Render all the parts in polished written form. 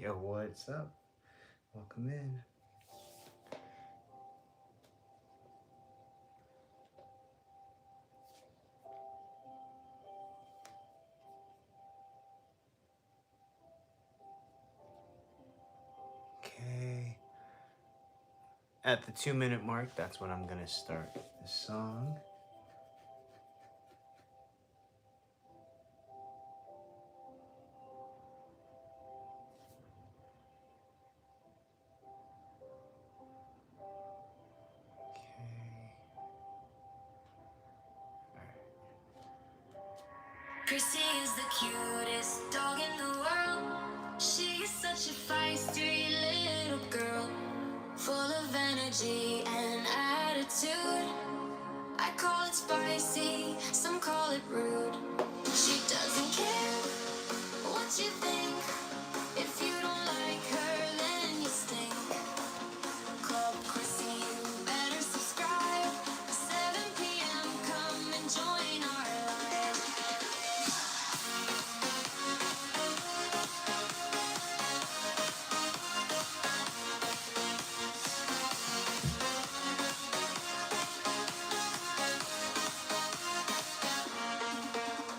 Yo, what's up? Welcome in. Okay. At the 2-minute mark, that's when I'm gonna start the song. Okay. Chrissy is the cutest dog in the world. She is such a feisty little girl, full of energy and attitude. I call it spicy, some call it rude. She doesn't care what you think. If you don't like her, then you stink. Club Chrissy, you better subscribe. 7 p.m. come and join our live.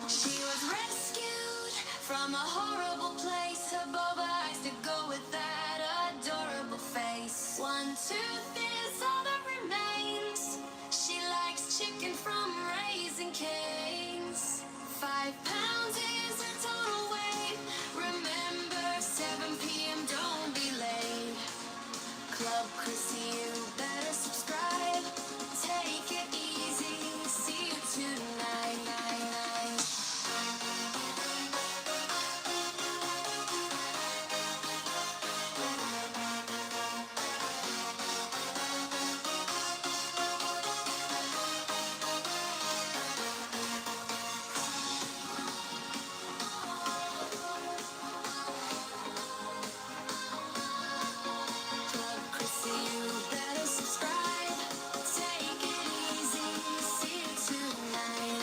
She was rescued from a horrible place. Her boba eyes to go with that adorable face. One tooth is all that remains. She likes chicken from Raising Cane's. 5 pounds is her total weight. Remember, 7 p.m. don't be late. Club Chrissy, you better subscribe. Take it easy. See you tonight. Club Chrissy, you better subscribe. Take it easy. See you tonight.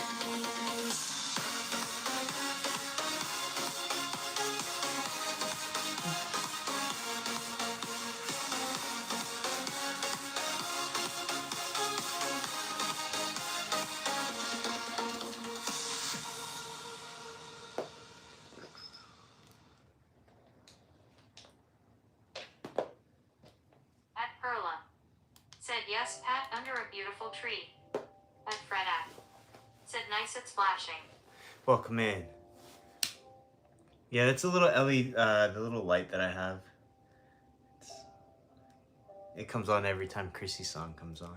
At Perla. Said yes, Pat, under a beautiful tree. At Fred at. Said nice at splashing. Welcome in. Yeah, that's a little LED, the little light that I have. It comes on every time Chrissy's song comes on.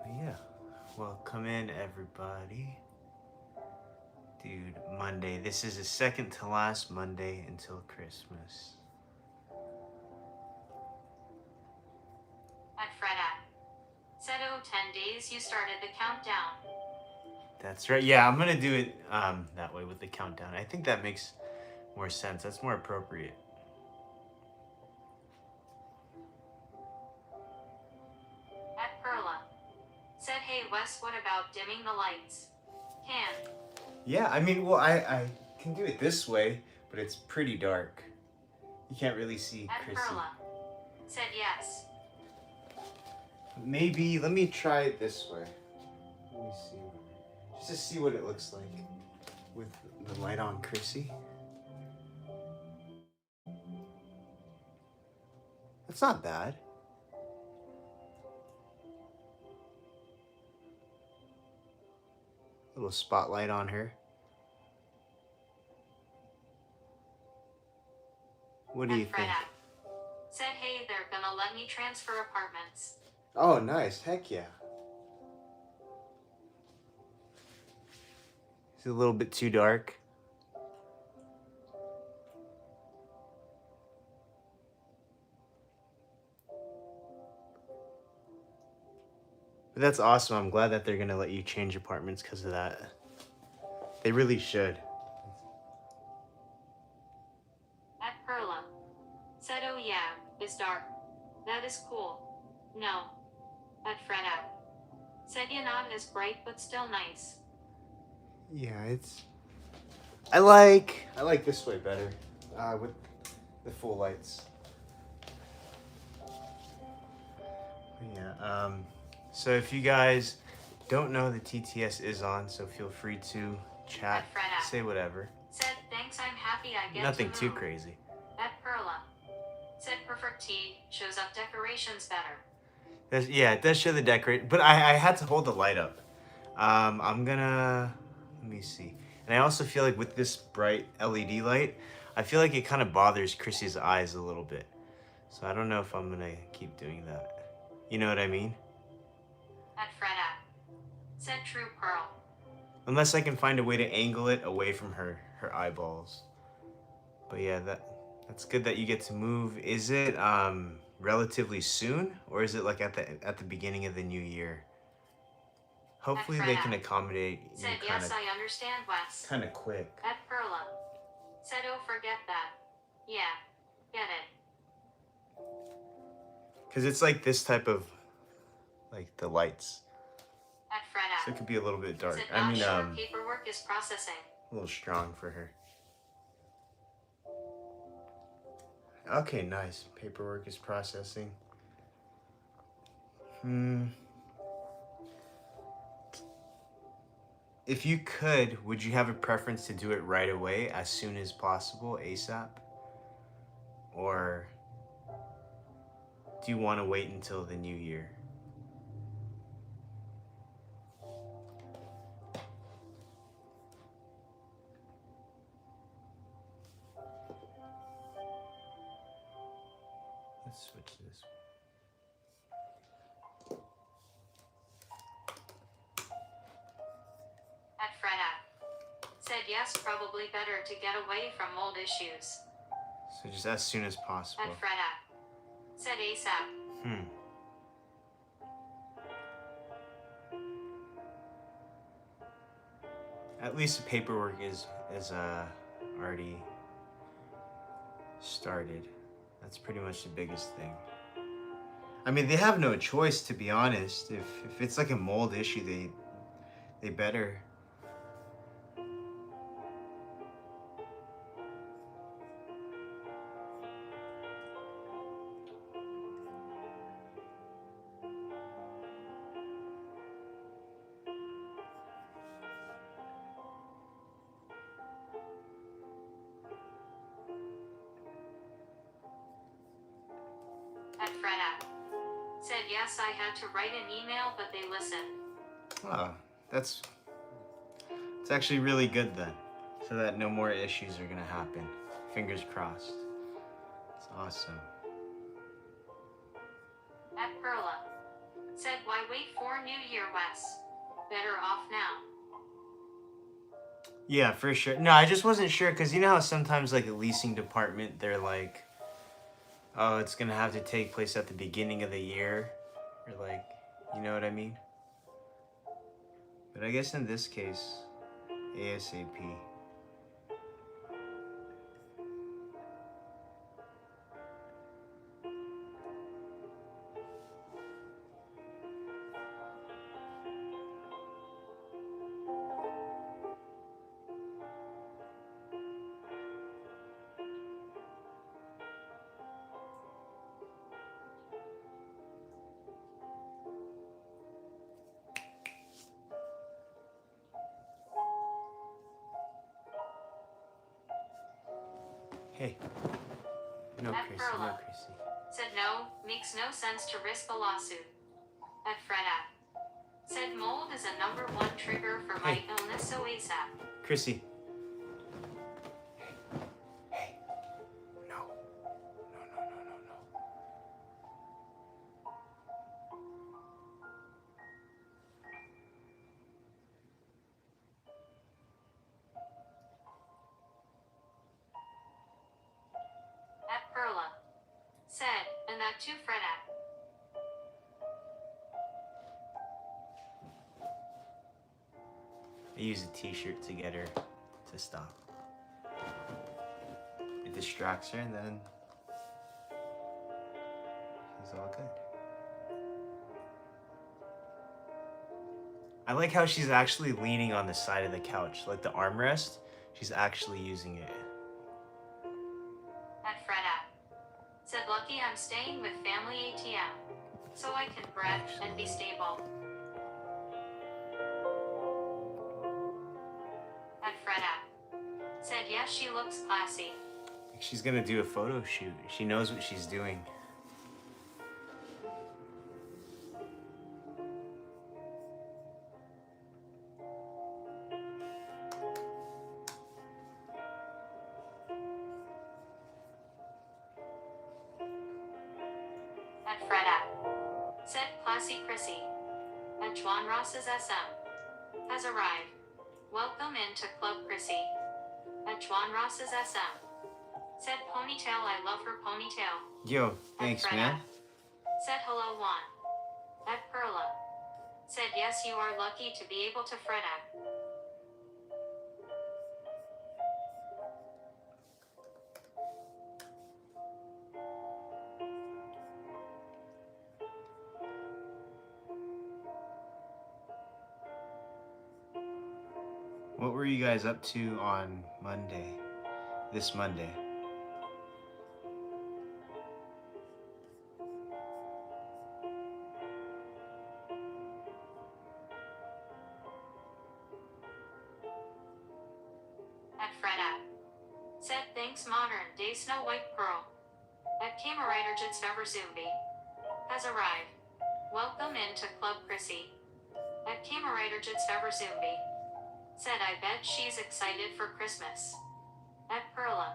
Yeah. Welcome in, everybody. Dude, Monday. This is the second to last Monday until Christmas. At Fred at. Said 10 days you started the countdown. That's right. Yeah, I'm gonna do it that way with the countdown. I think that makes more sense. That's more appropriate. At Perla. Said hey Wes, what about dimming the lights? Can. Yeah, I mean, well, I can do it this way, but it's pretty dark. You can't really see At Chrissy. Perla. Said yes. Maybe, let me try it this way. Let me see. Just to see what it looks like with the light on Chrissy. That's not bad. Little spotlight on her. What do you At Fred think? at. Said hey, they're gonna let me transfer apartments. Oh, nice. Heck yeah. It's a little bit too dark. But that's awesome. I'm glad that they're going to let you change apartments because of that. They really should. At Said, oh yeah, it's dark. That is cool. No. At Fred app. Said, yeah, not as bright, but still nice. Yeah, it's. I like this way better, with the full lights. Yeah. So if you guys don't know, the TTS is on, so feel free to chat, At Fred app. say whatever. Said, thanks, I'm happy I get Nothing to too move. crazy. At Perla. Said, perfect tea, shows up decorations better. Yeah, it does show the decorate, but I had to hold the light up. I'm gonna, let me see. And I also feel like with this bright LED light, I feel like it kind of bothers Chrissy's eyes a little bit. So I don't know if I'm gonna keep doing that. You know what I mean? At Fred app. Said, true Pearl. Unless I can find a way to angle it away from her eyeballs. But yeah, that's good that you get to move. Is it relatively soon, or is it like at the beginning of the new year? Hopefully they can accommodate you Said, yes, I understand, Wes. kind of quick. At Perla. Said, oh, forget that. Yeah. Get it. Because it's like this type of, like the lights. At Fred So app. it could be a little bit dark. Said, I not mean, sure paperwork is processing. a little strong for her. Okay, nice. Paperwork is processing. If you could, would you have a preference to do it right away, as soon as possible, ASAP? Or do you want to wait until the new year? Let's switch this. At Fred app. Said, yes, probably better to get away from old issues. So just as soon as possible. At Fred app. Said, ASAP. At least the paperwork is already started. That's pretty much the biggest thing. I mean, they have no choice, to be honest. If it's like a mold issue, they better. At Fred app. Said, yes, I had to write an email, but they listened. Oh, it's actually really good then, so that no more issues are gonna happen. Fingers crossed. It's awesome. At Perla. Said, why wait for New Year, Wes? Better off now. Yeah, for sure. No, I just wasn't sure, because you know how sometimes like a leasing department, they're like, oh, it's gonna have to take place at the beginning of the year, or like, you know what I mean? But I guess in this case, ASAP. Hey. No, At Chrissy, no, Perla. Chrissy. Said, no, makes no sense to risk a lawsuit. At Fred app. Said, mold is a #1 trigger for my Hey. illness, so ASAP. Chrissy. Hey. No. No. At Perla. Said, and that too, Fred app. I use a t-shirt to get her to stop. It distracts her, and then It's all good. I like how she's actually leaning on the side of the couch, like the armrest. She's actually using it. At Fred app. Said lucky I'm staying with family ATM. So I can bread and be stable. At Fred app. Said yes, she looks classy. She's gonna do a photo shoot. She knows what she's doing. At Fred app. Said classy Chrissy. At Juan Ross's SM. Has arrived. Welcome into Club Chrissy. At Juan Ross's SM. Said ponytail, I love her ponytail. Yo, thanks, Fred man. app. Said hello Juan. At Perla. Said yes, you are lucky to be able to Fred app. What were you guys up to on Monday? This Monday? At Fred app. Said thanks modern day Snow White Pearl. At Kamerwriter Jits Fever Zumbi. Has arrived. Welcome into Club Chrissy. At Kamerwriter Jits Fever Zumbi. Said I bet she's excited for Christmas. At Perla.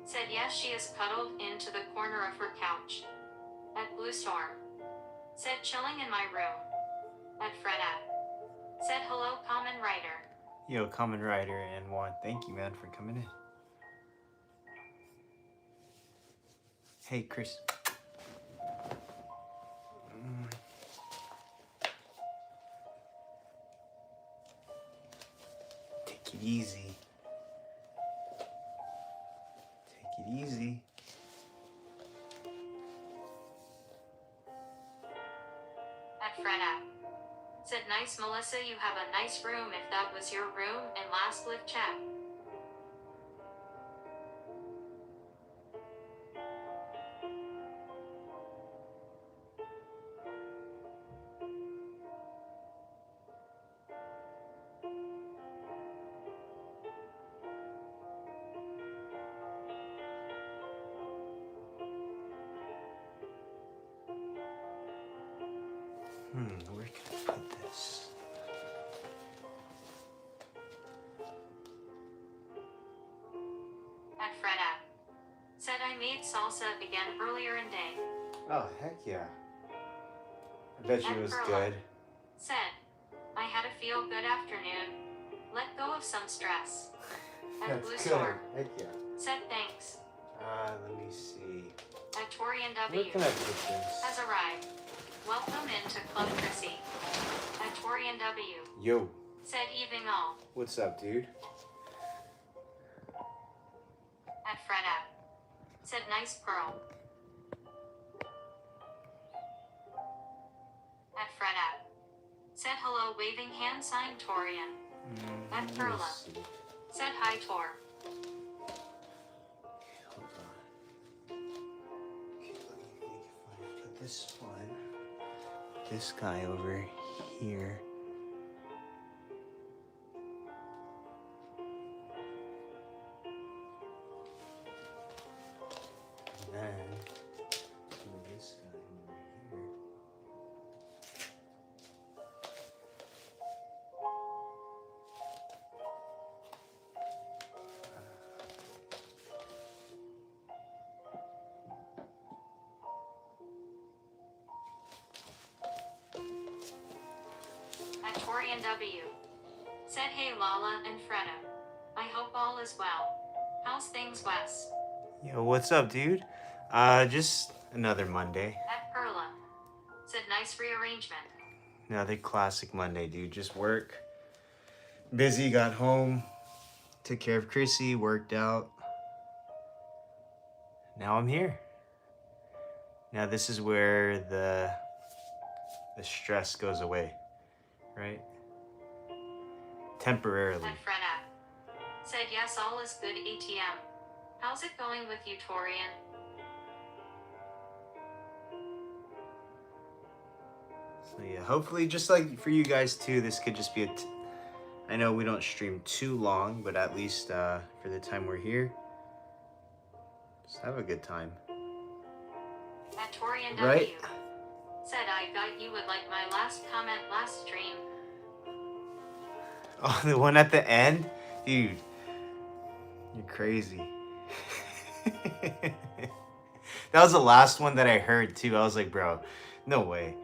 Said yes, she is cuddled into the corner of her couch. At Blue Storm. Said chilling in my room. At Fred app. Said hello Common Writer. Yo, Common Rider and Juan, thank you, man, for coming in. Hey, Chris. Take it easy. Take it easy. At Fred app. Said nice Melissa, you have a nice room if that was your room and last live chat. Where can I put this? At Fred app. Said I made salsa again earlier in day. Oh, heck yeah. I bet you At it was Perla. good. Said, I had a feel good afternoon. Let go of some stress. At Blue Storm. Heck yeah. Said thanks. Let me see. At Torian Where W. can I put this? Has arrived. Welcome into Club Chrissy. At Torian W. Yo, Said evening all. what's up, dude? At Fred app. Said nice pearl. At Fred app. Said hello waving hand sign Torian. At Let me Perla. see. Said hi Tor. Hold on. Okay, let me think if I put this one. This guy over here. And then do this guy over here. At Torian W. Said hey Lala and Freda. I hope all is well. How's things Wes? Yo, what's up, dude? Just another Monday. At Perla. Said nice rearrangement. Another classic Monday, dude. Just work. Busy, got home, took care of Chrissy, worked out. Now I'm here. Now this is where the stress goes away, right? Temporarily. At Freda. Said yes, all is good ATM. How's it going with you, Torian? So yeah, hopefully just like for you guys too, this could just be I know we don't stream too long, but at least for the time we're here, just have a good time. At Torian Right? W. Said I got you with like my last comment last stream. Oh, the one at the end? Dude, you're crazy. That was the last one that I heard too. I was like, bro, no way.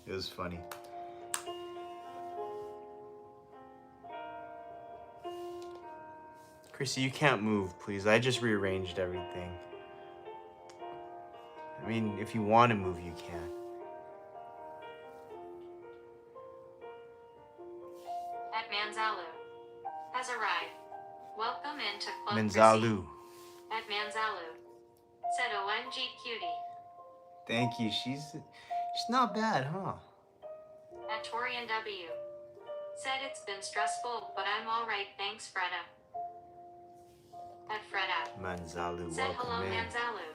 It was funny. Chrissy, you can't move, please. I just rearranged everything. I mean, if you want to move, you can. At Manzalu. Has arrived. Welcome into Club Menzalu. Chrissy. At Manzalu. Said OMG cutie. Thank you. She's not bad, huh? At Torian W. Said it's been stressful, but I'm alright, thanks Freda. At Freda. Manzalu, Said welcome hello in. Manzalu.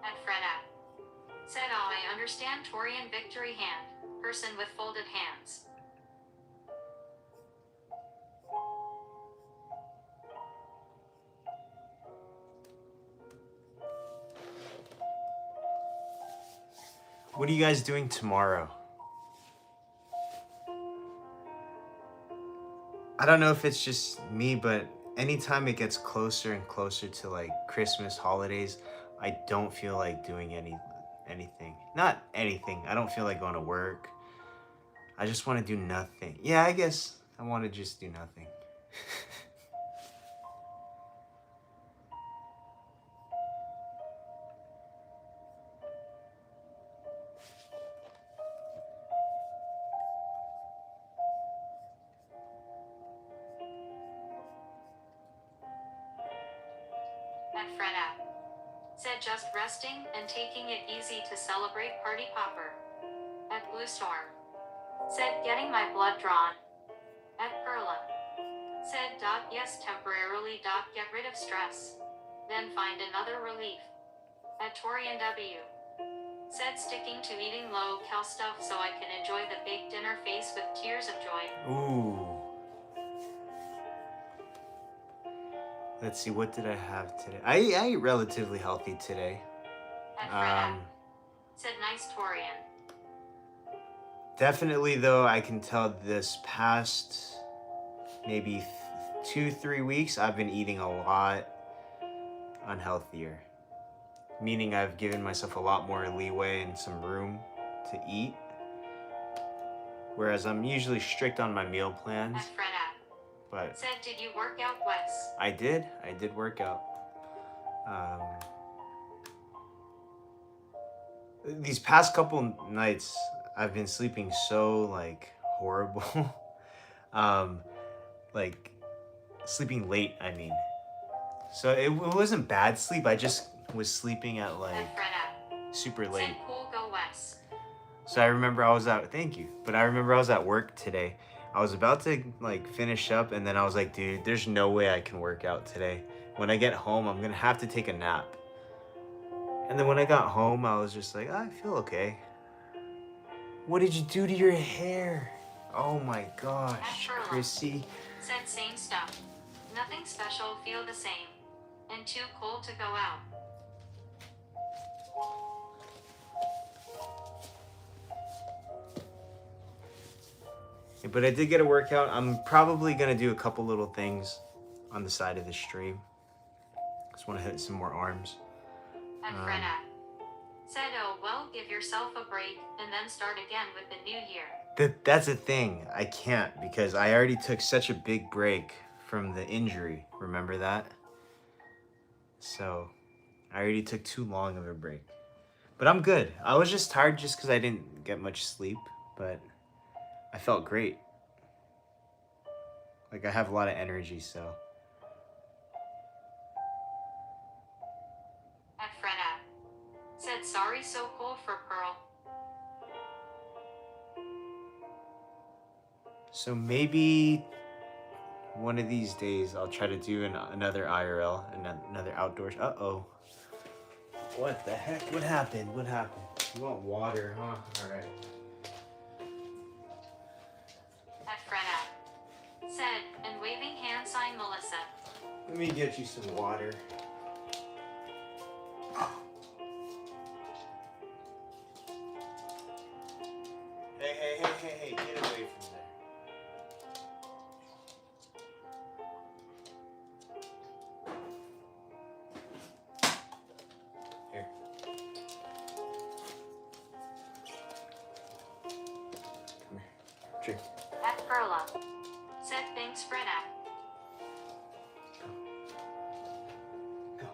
At Freda. Said I understand Torian victory hand. Person with folded hands. What are you guys doing tomorrow? I don't know if it's just me, but anytime it gets closer and closer to like Christmas holidays, I don't feel like doing anything. Not anything. I don't feel like going to work. I just want to do nothing. Yeah, I guess I want to just do nothing. At Freda. Said just resting and taking it easy to celebrate Party Popper. At Blue Storm. Said getting my blood drawn. At Perla. Said yes temporarily get rid of stress. Then find another relief. At Torian W. Said sticking to eating low cal stuff so I can enjoy the big dinner face with tears of joy. Ooh. Let's see, what did I have today? I ate relatively healthy today. At Freda. Said nice Torian. Definitely, though, I can tell this past maybe 2-3 weeks, I've been eating a lot unhealthier. Meaning I've given myself a lot more leeway and some room to eat. Whereas I'm usually strict on my meal plans. At Freda. But Said did you work out Wes? I did work out. These past couple nights, I've been sleeping so like horrible. Like sleeping late, I mean. So it wasn't bad sleep. I just was sleeping at like At Freda. super late. Said cool go Wes. So I remember I was at, thank you. But I remember I was at work today. I was about to like finish up and then I was like, dude, there's no way I can work out today. When I get home, I'm gonna have to take a nap. And then when I got home, I was just like, I feel okay. What did you do to your hair? Oh my gosh, Chrissy. Said same stuff. Nothing special, feel the same. And too cold to go out. But I did get a workout. I'm probably gonna do a couple little things on the side of the stream. Just want to hit some more arms. At Freda. Said oh well, give yourself a break and then start again with the new year. That's the thing. I can't because I already took such a big break from the injury. Remember that? So I already took too long of a break. But I'm good. I was just tired just because I didn't get much sleep, but I felt great. Like I have a lot of energy, so. At Freda. Said sorry so cool for Pearl. So maybe one of these days I'll try to do another IRL, another outdoors. Uh-oh. What the heck? What happened? What happened? You want water, huh? All right. At Freda. Said, and waving hand sign Melissa. Let me get you some water. Hey, get away from there. Here. Come here. Drink. At Perla. Said thanks Freda. Go.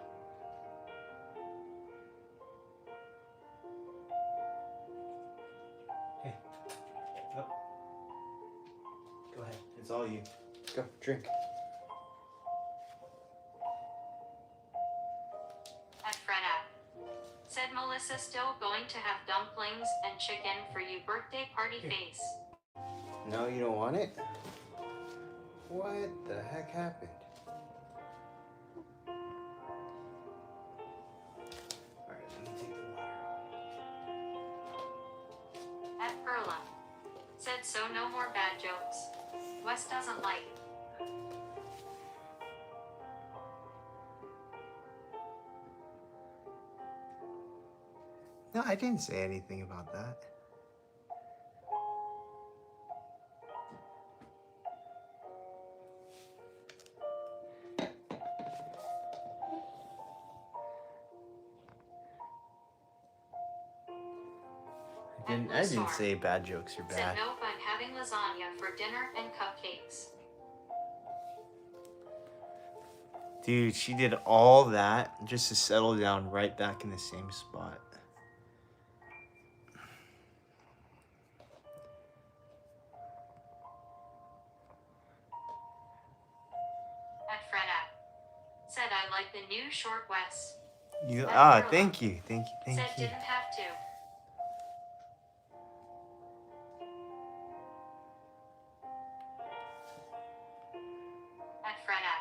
Hey. Up. Go ahead. It's all you. Go, drink. At Freda. Said Melissa still going to have dumplings and chicken for you birthday party face. No, you don't want it? What the heck happened? Alright, let me take the water. At Perla. Said so no more bad jokes. Wes doesn't like. No, I didn't say anything about that. I didn't say bad jokes are Said bad. no, but having lasagna for dinner and cupcakes. Dude, she did all that just to settle down right back in the same spot. At Freda. Said I like the new short Wes. Thank you. Thank Said you. didn't have to. At Freda.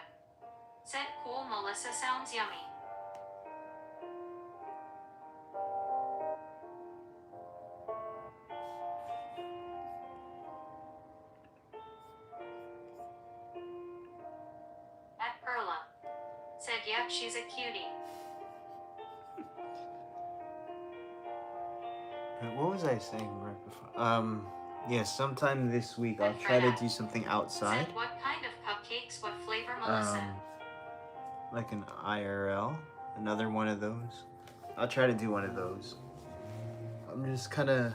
Said cool Melissa sounds yummy. At Perla. Said yep, she's a cutie. What was I saying right before? Yeah, sometime this week I'll try to do something outside. Said what kind of cupcakes, what flavor Melissa? Like an IRL, another one of those. I'll try to do one of those. I'm just kind of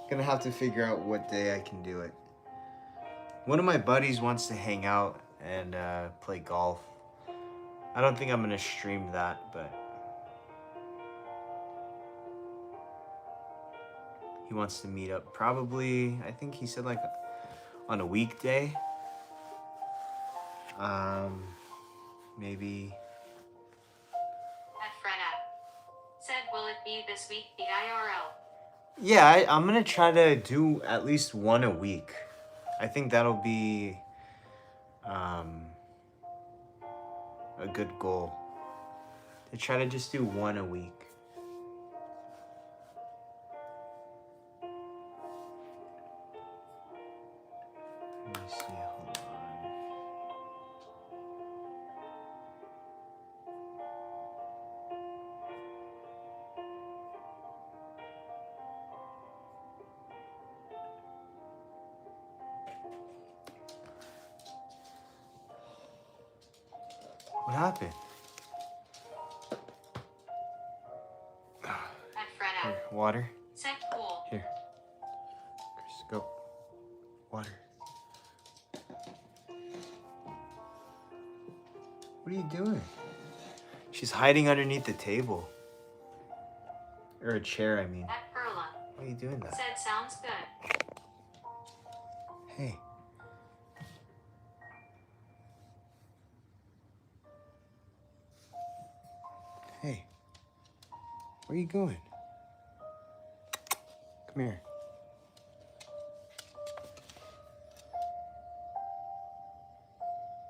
gonna have to figure out what day I can do it. One of my buddies wants to hang out and play golf. I don't think I'm gonna stream that, but he wants to meet up. Probably, I think he said like on a weekday. Maybe. At Freda. Said will it be this week the IRL? Yeah, I'm gonna try to do at least one a week. I think that'll be a good goal. To try to just do one a week. Let me see, hold on. What happened? At Freda. Here, water. Said cool. Here. Chris, go. Water. What are you doing? She's hiding underneath the table. Or a chair, I mean. At Perla. Why are you doing that? Said sounds good. Hey. Hey. Where are you going? Come here.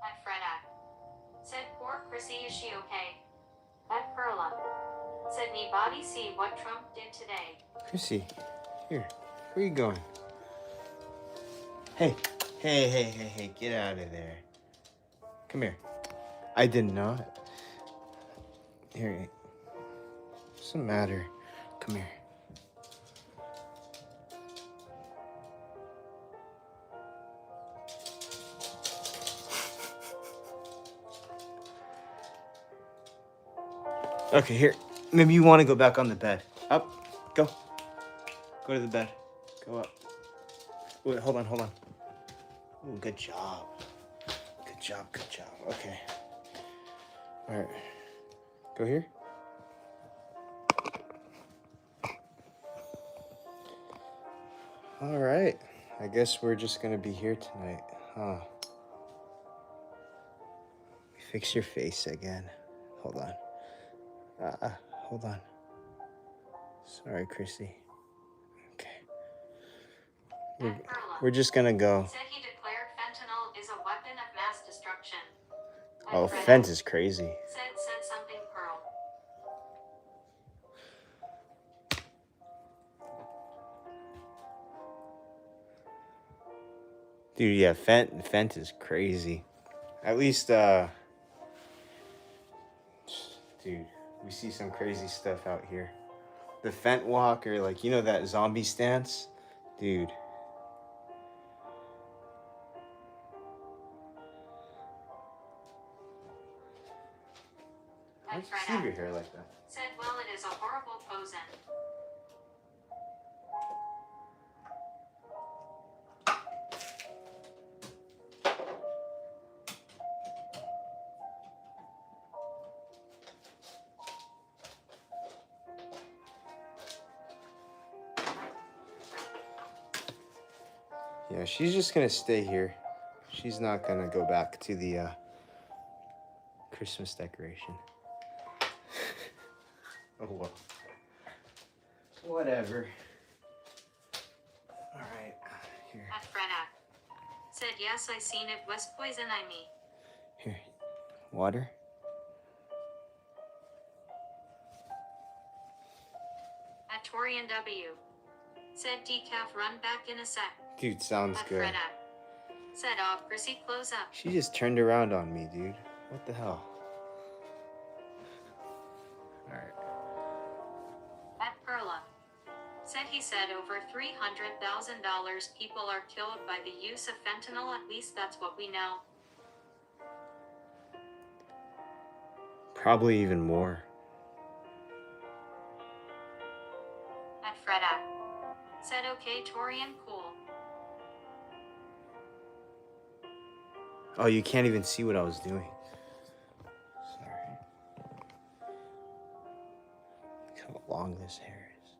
At Freda. Said poor Chrissy, is she okay? At Perla. Said anybody see what Trump did today? Chrissy, here. Where are you going? Hey. Hey, get out of there. Come here. I did not. Here. What's the matter? Come here. Okay, here. Maybe you want to go back on the bed. Up. Go. Go to the bed. Go up. Wait, hold on. Ooh, good job. Good job. Okay. All right. Go here. All right. I guess we're just going to be here tonight, huh? Fix your face again. Hold on. Hold on. Sorry, Chrissy. Okay. At Perla. We're just gonna go. Said he declared fentanyl is a weapon of mass destruction. At Oh, Freda. Fent is crazy. Said something Pearl. Dude, yeah, Fent is crazy. At least, dude, we see some crazy stuff out here. The Fent walk, or like, you know, that zombie stance? Dude. Why'd At you sleeve your Freda. hair like that? Said well it is a horrible poison. Yeah, she's just gonna stay here. She's not gonna go back to the Christmas decoration. Oh well. Whatever. Alright, here. At Freda. Said yes, I seen it was poison I me. Here. Water? At Torian W. Said decaf run back in a sec. Dude, sounds At good. Freda. Said Chrissy close up. She just turned around on me, dude. What the hell? Alright. At Perla. Said he said over $300,000 people are killed by the use of fentanyl, at least that's what we know. Probably even more. At Freda. Said okay Torian cool. Oh, you can't even see what I was doing. Sorry. Look how long this hair is.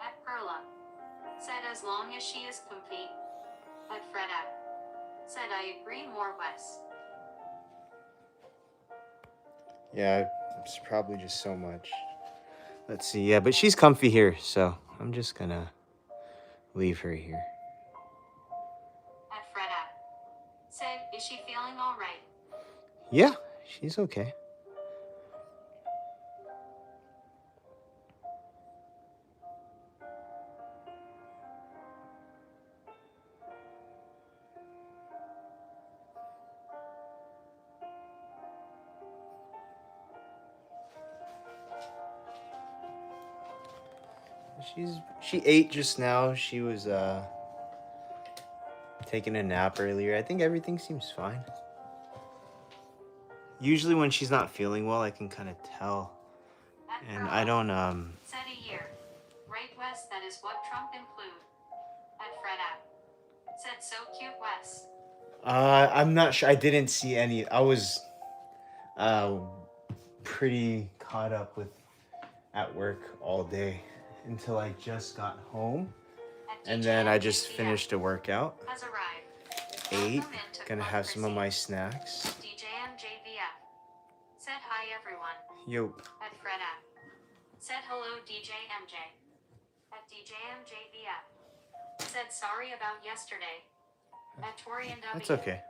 At Perla. Said as long as she is comfy. At Freda. Said I agree more Wes. Yeah, it's probably just so much. Let's see. Yeah, but she's comfy here, so I'm just gonna leave her here. At Freda. Said is she feeling alright? Yeah, she's okay. She ate just now. She was taking a nap earlier. I think everything seems fine. Usually when she's not feeling well, I can kind of tell. At And Perla. I don't Said a year. Right Wes, that is what Trump include. At Fred app. Said so cute Wes. I'm not sure. I didn't see any. I was uh pretty caught up with at work all day until I just got home, At and then I just DJMJVF finished a workout. has arrived. Ate. Welcome into Gonna Club have some of Chrissy. my snacks. DJMJVF. Said hi everyone. Yo. At Fred app. Said hello DJMJ. At DJMJVF. Said sorry about yesterday. At Torian W. That's okay.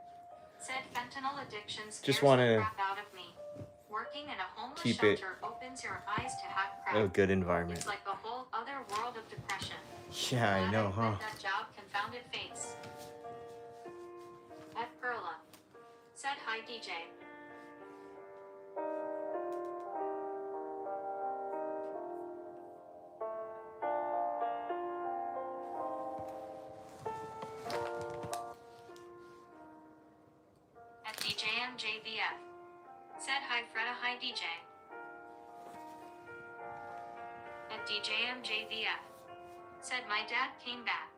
Said fentanyl addiction scares Just the wanna crap out of me. Working in a homeless keep it shelter opens your eyes to hack crap. a good environment. It's like a whole other world of depression. Yeah, I Glad know, quit huh? That job confounded fates. At Perla. Said hi DJ. At DJMJVF. Said hi Freda hi DJ. At DJMJVF. Said my dad came back.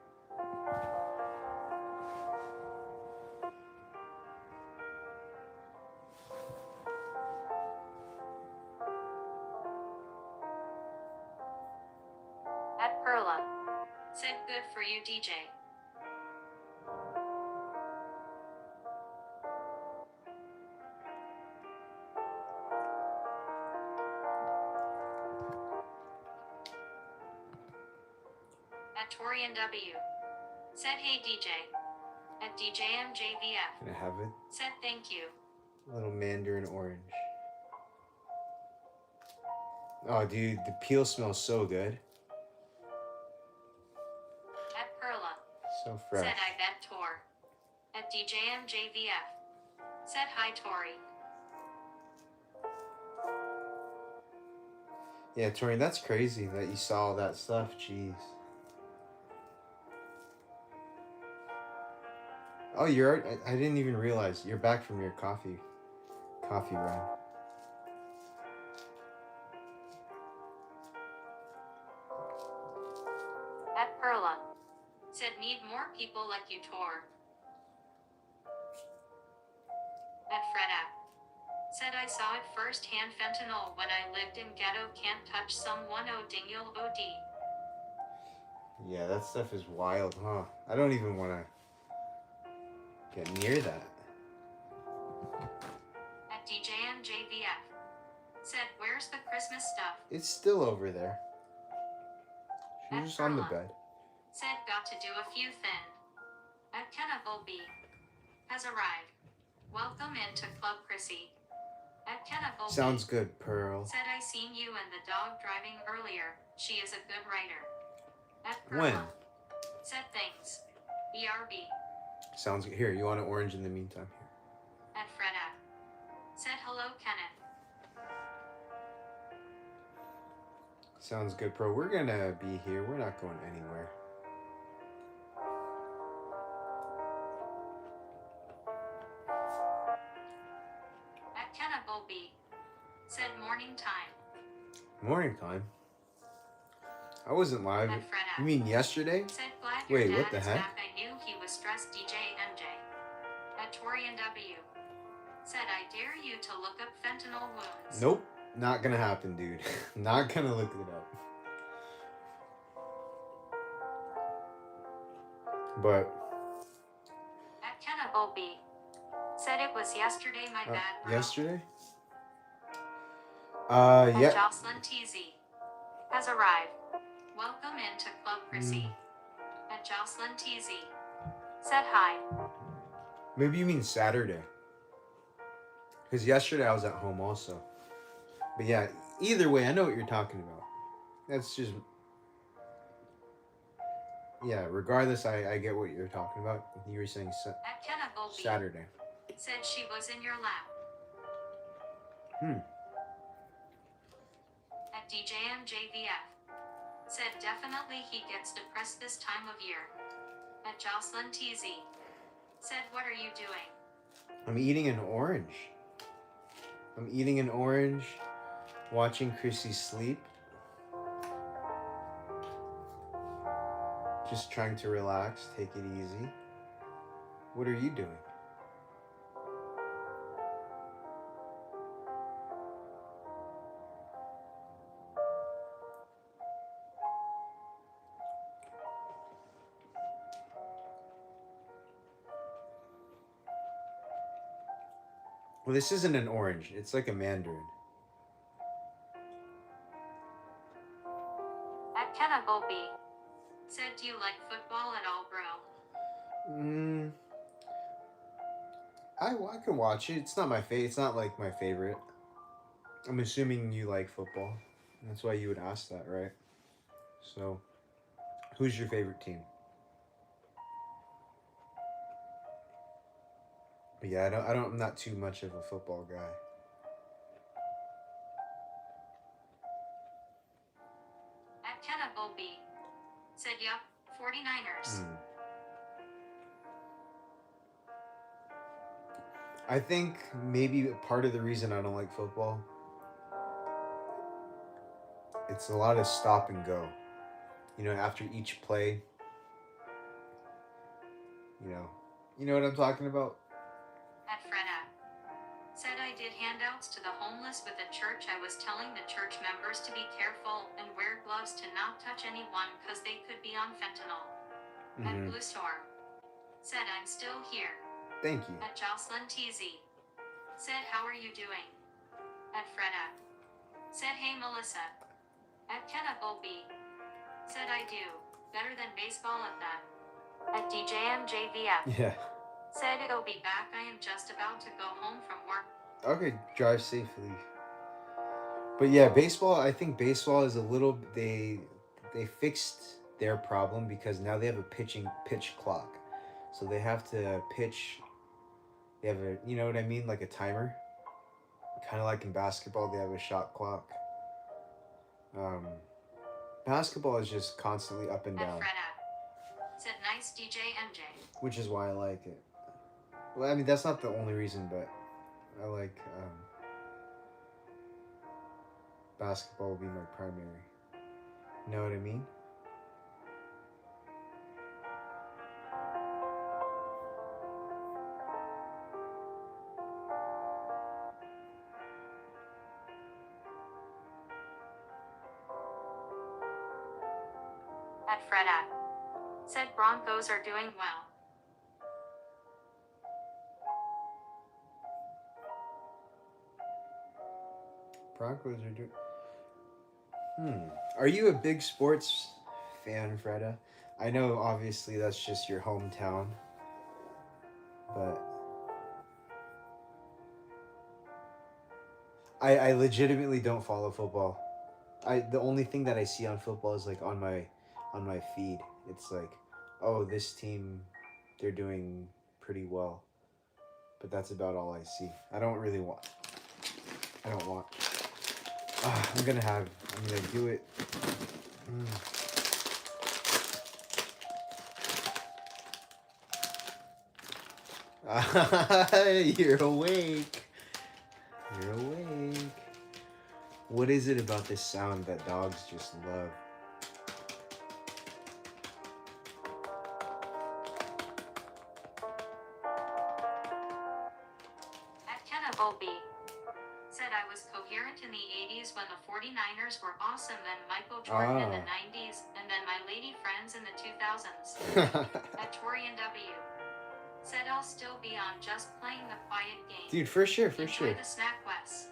At Perla. Said good for you DJ. At Torian W. Said hey DJ. At DJMJVF. Can I have it? Said thank you. A little mandarin orange. Oh, dude, the peel smells so good. At Perla. So fresh. Said I bet Tor. At DJMJVF. Said hi Tori. Yeah, Torian, that's crazy that you saw all that stuff. Jeez. Oh, I didn't even realize you're back from your coffee run. At Perla. Said need more people like you Tor. At Freda. Said I saw it firsthand fentanyl when I lived in ghetto can't touch someone dingul OD. Yeah, that stuff is wild, huh? I don't even want to get near that. At DJMJVF. Said where's the Christmas stuff? It's still over there. She's At just on the Perla. bed. Said got to do a few thin. At Kennable B. Has arrived. Welcome into Club Chrissy. At Kennable B. Sounds good, Pearl. Said I seen you and the dog driving earlier. She is a good writer. At Perla. When? Said things. BRB. Sounds good. Here, you want an orange in the meantime? Here. At Freda. Said hello Kenneth. Sounds good, Pearl. We're gonna be here. We're not going anywhere. At Kennable B. Said morning time. Morning time. I wasn't live. At Freda. You mean yesterday? Said glad your Wait, dad what the is heck? back. I knew he was stressed DJ MJ. At Torian W. Said I dare you to look up fentanyl wounds. Nope. Not gonna happen, dude. Not gonna look it up. But At Kennable B. Said it was yesterday my bad bro. yesterday? At yeah. Jocelyn TZ. Has arrived. Welcome into Club Chrissy. At Jocelyn TZ. Said hi. Maybe you mean Saturday. Because yesterday I was at home also. But yeah, either way, I know what you're talking about. That's just... Yeah, regardless, I get what you're talking about. You were saying At Kennable B. Saturday. Said she was in your lap. At DJMJVF. Said definitely he gets depressed this time of year. At Jocelyn TZ. Said what are you doing? I'm eating an orange. I'm eating an orange, watching Chrissy sleep. Just trying to relax, take it easy. What are you doing? Well, this isn't an orange. It's like a mandarin. At Kenna Golby. Said, do you like football at all, bro? I can watch it. It's not my favorite. It's not like my favorite. I'm assuming you like football. That's why you would ask that, right? So, who's your favorite team? But yeah, I'm not too much of a football guy. At Kenna Golby. Said, yup, 49ers. I think maybe part of the reason I don't like football, it's a lot of stop and go. You know, after each play, you know what I'm talking about? At Freda. Said, I did handouts to the homeless with a church. I was telling the church members to be careful and wear gloves to not touch anyone because they could be on fentanyl. At Blue Storm. Said, I'm still here. Thank you. At Jocelyn TZ. Said, how are you doing? At Freda. Said, hey Melissa. At Kenna Golby. Said, I do. Better than baseball at that. At DJMJVF. Yeah. Said, I'll be back. I am just about to go home from work. Okay, drive safely. But yeah, baseball, I think baseball is a little, they fixed their problem because now they have a pitch clock. So they have to pitch, they have a, you know what I mean? Like a timer. Kind of like in basketball, they have a shot clock. Basketball is just constantly up and down. At Freda. Said, nice DJ MJ. Which is why I like it. Well, I mean, that's not the only reason, but I like basketball will be my primary. You know what I mean? At Freda. Said, Broncos are doing well. Broncos are doing. Are you a big sports fan, Freda? I know, obviously, that's just your hometown, but I legitimately don't follow football. The only thing that I see on football is like on my feed. It's like, oh, this team, they're doing pretty well, but that's about all I see. I don't watch. I'm gonna do it. You're awake. You're awake. What is it about this sound that dogs just love? At Kenna Golby. Said, I was coherent in the 80s when the 49ers were awesome, then Michael Jordan in the 90s, and then my lady friends in the 2000s. At Torian W. Said, I'll still be on just playing the quiet game. Dude, for sure. Enjoy the snack, Wes.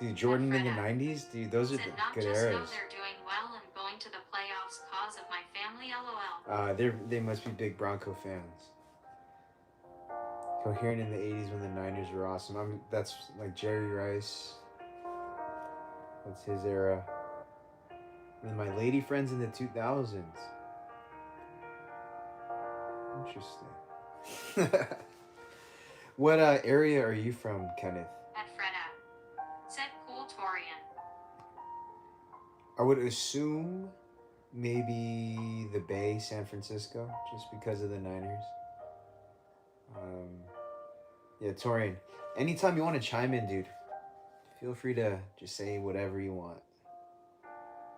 Dude, Jordan in the 90s? Dude, those are Said, the not good just know eras. they're doing well and going to the playoffs cause of my family, lol. They must be big Bronco fans. Coherent in the 80s when the Niners were awesome. That's like Jerry Rice. That's his era. And my lady friends in the 2000s. Interesting. What area are you from, Kenneth? At Freda. Said, cool Torian. I would assume maybe the Bay, San Francisco, just because of the Niners. Yeah, Torian. Anytime you want to chime in, dude, feel free to just say whatever you want.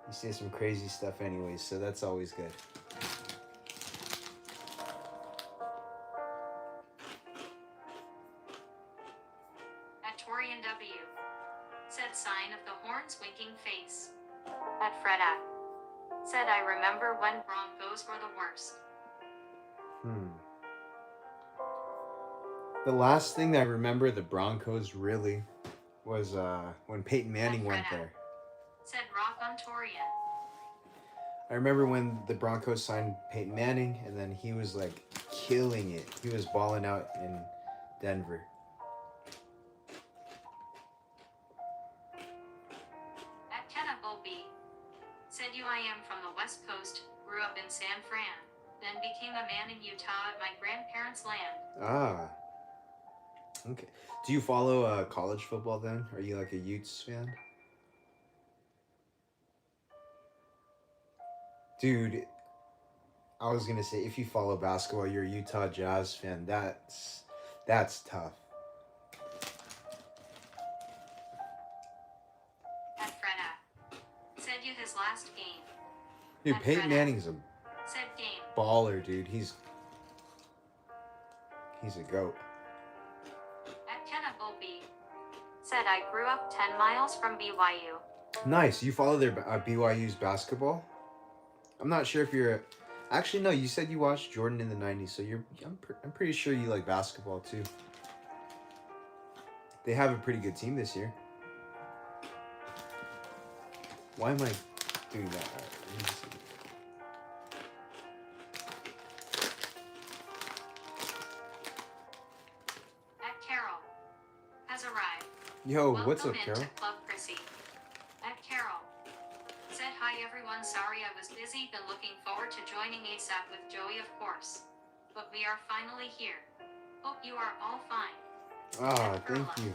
You say some crazy stuff anyways, so that's always good. Torian W. Said sign of the horns winking face. At Freda. Said I remember when Broncos were the worst. The last thing I remember the Broncos really was when Peyton Manning went Freda. there. Said Rock on Torian. I remember when the Broncos signed Peyton Manning, and then he was like killing it. He was balling out in Denver. At Cannibal B. Said you I am from the West Coast, grew up in San Fran, then became a man in Utah at my grandparents' land. Ah. Okay. Do you follow college football then? Are you like a Utes fan? Dude, I was gonna say if you follow basketball, you're a Utah Jazz fan. That's tough. At Freda. Said you his last game. Dude, At Peyton Freda. Manning's a Said game. baller, dude. He's a goat. At Cannibal B. Said I grew up 10 miles from BYU. Nice. You follow their BYU's basketball? I'm not sure if you're. Actually, no. You said you watched Jordan in the '90s, so I'm pretty sure you like basketball too. They have a pretty good team this year. Why am I doing that? All right, let me see. At Carol. Has arrived. Yo, Welcome what's up, into Carol? Club Chrissy. At Carol. Said hi everyone, sorry I was busy, been looking forward to joining ASAP with Joey of course. But we are finally here. Hope you are all fine. Ah, thank you.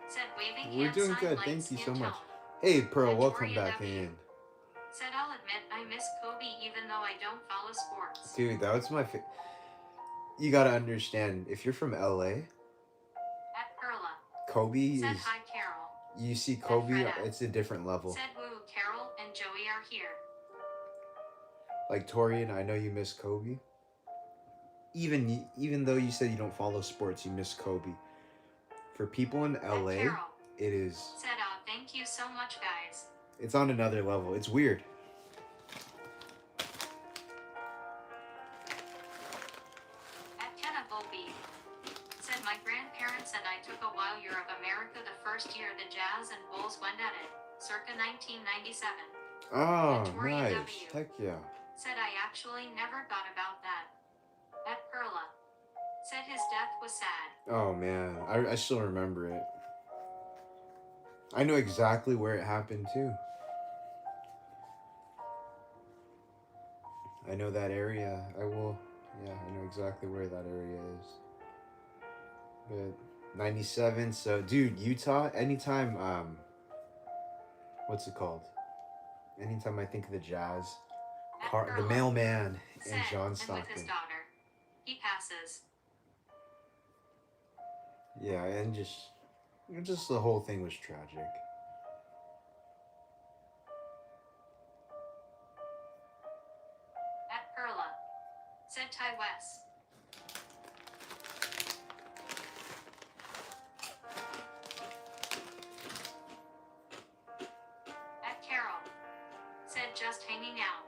Said waving We're hand doing sign good, light thank you so skin much. tone. Hey, Pearl, At welcome Victoria back W. in. Said I'll admit I miss Kobe even though I don't follow sports. Dude, that was my You gotta understand, if you're from LA, At Perla. Kobe Said is. hi Carol. You see Kobe, Freda. it's a different level. Said woo, Carol and Joey are here. Like Torian, I know you miss Kobe. Even though you said you don't follow sports, you miss Kobe. For people in At LA, Carol. it is. Said thank you so much guys. It's on another level. It's weird. At Cannibal B. Said my grandparents and I took a while year of America the first year the Jazz and Bulls went at it, circa 1997. Oh, Victoria nice. W. Heck yeah. Said I actually never thought about that. At Perla. Said his death was sad. Oh man, I still remember it. I know exactly where it happened too. I know that area. I know exactly where that area is. But 97, so dude, Utah, anytime, what's it called? Anytime I think of the Jazz, At the Perla. mailman Said, and John and with his Stockton. daughter. He passes. Yeah, and just the whole thing was tragic. At Perla. Said Ty West. At Carol. Said just hanging out.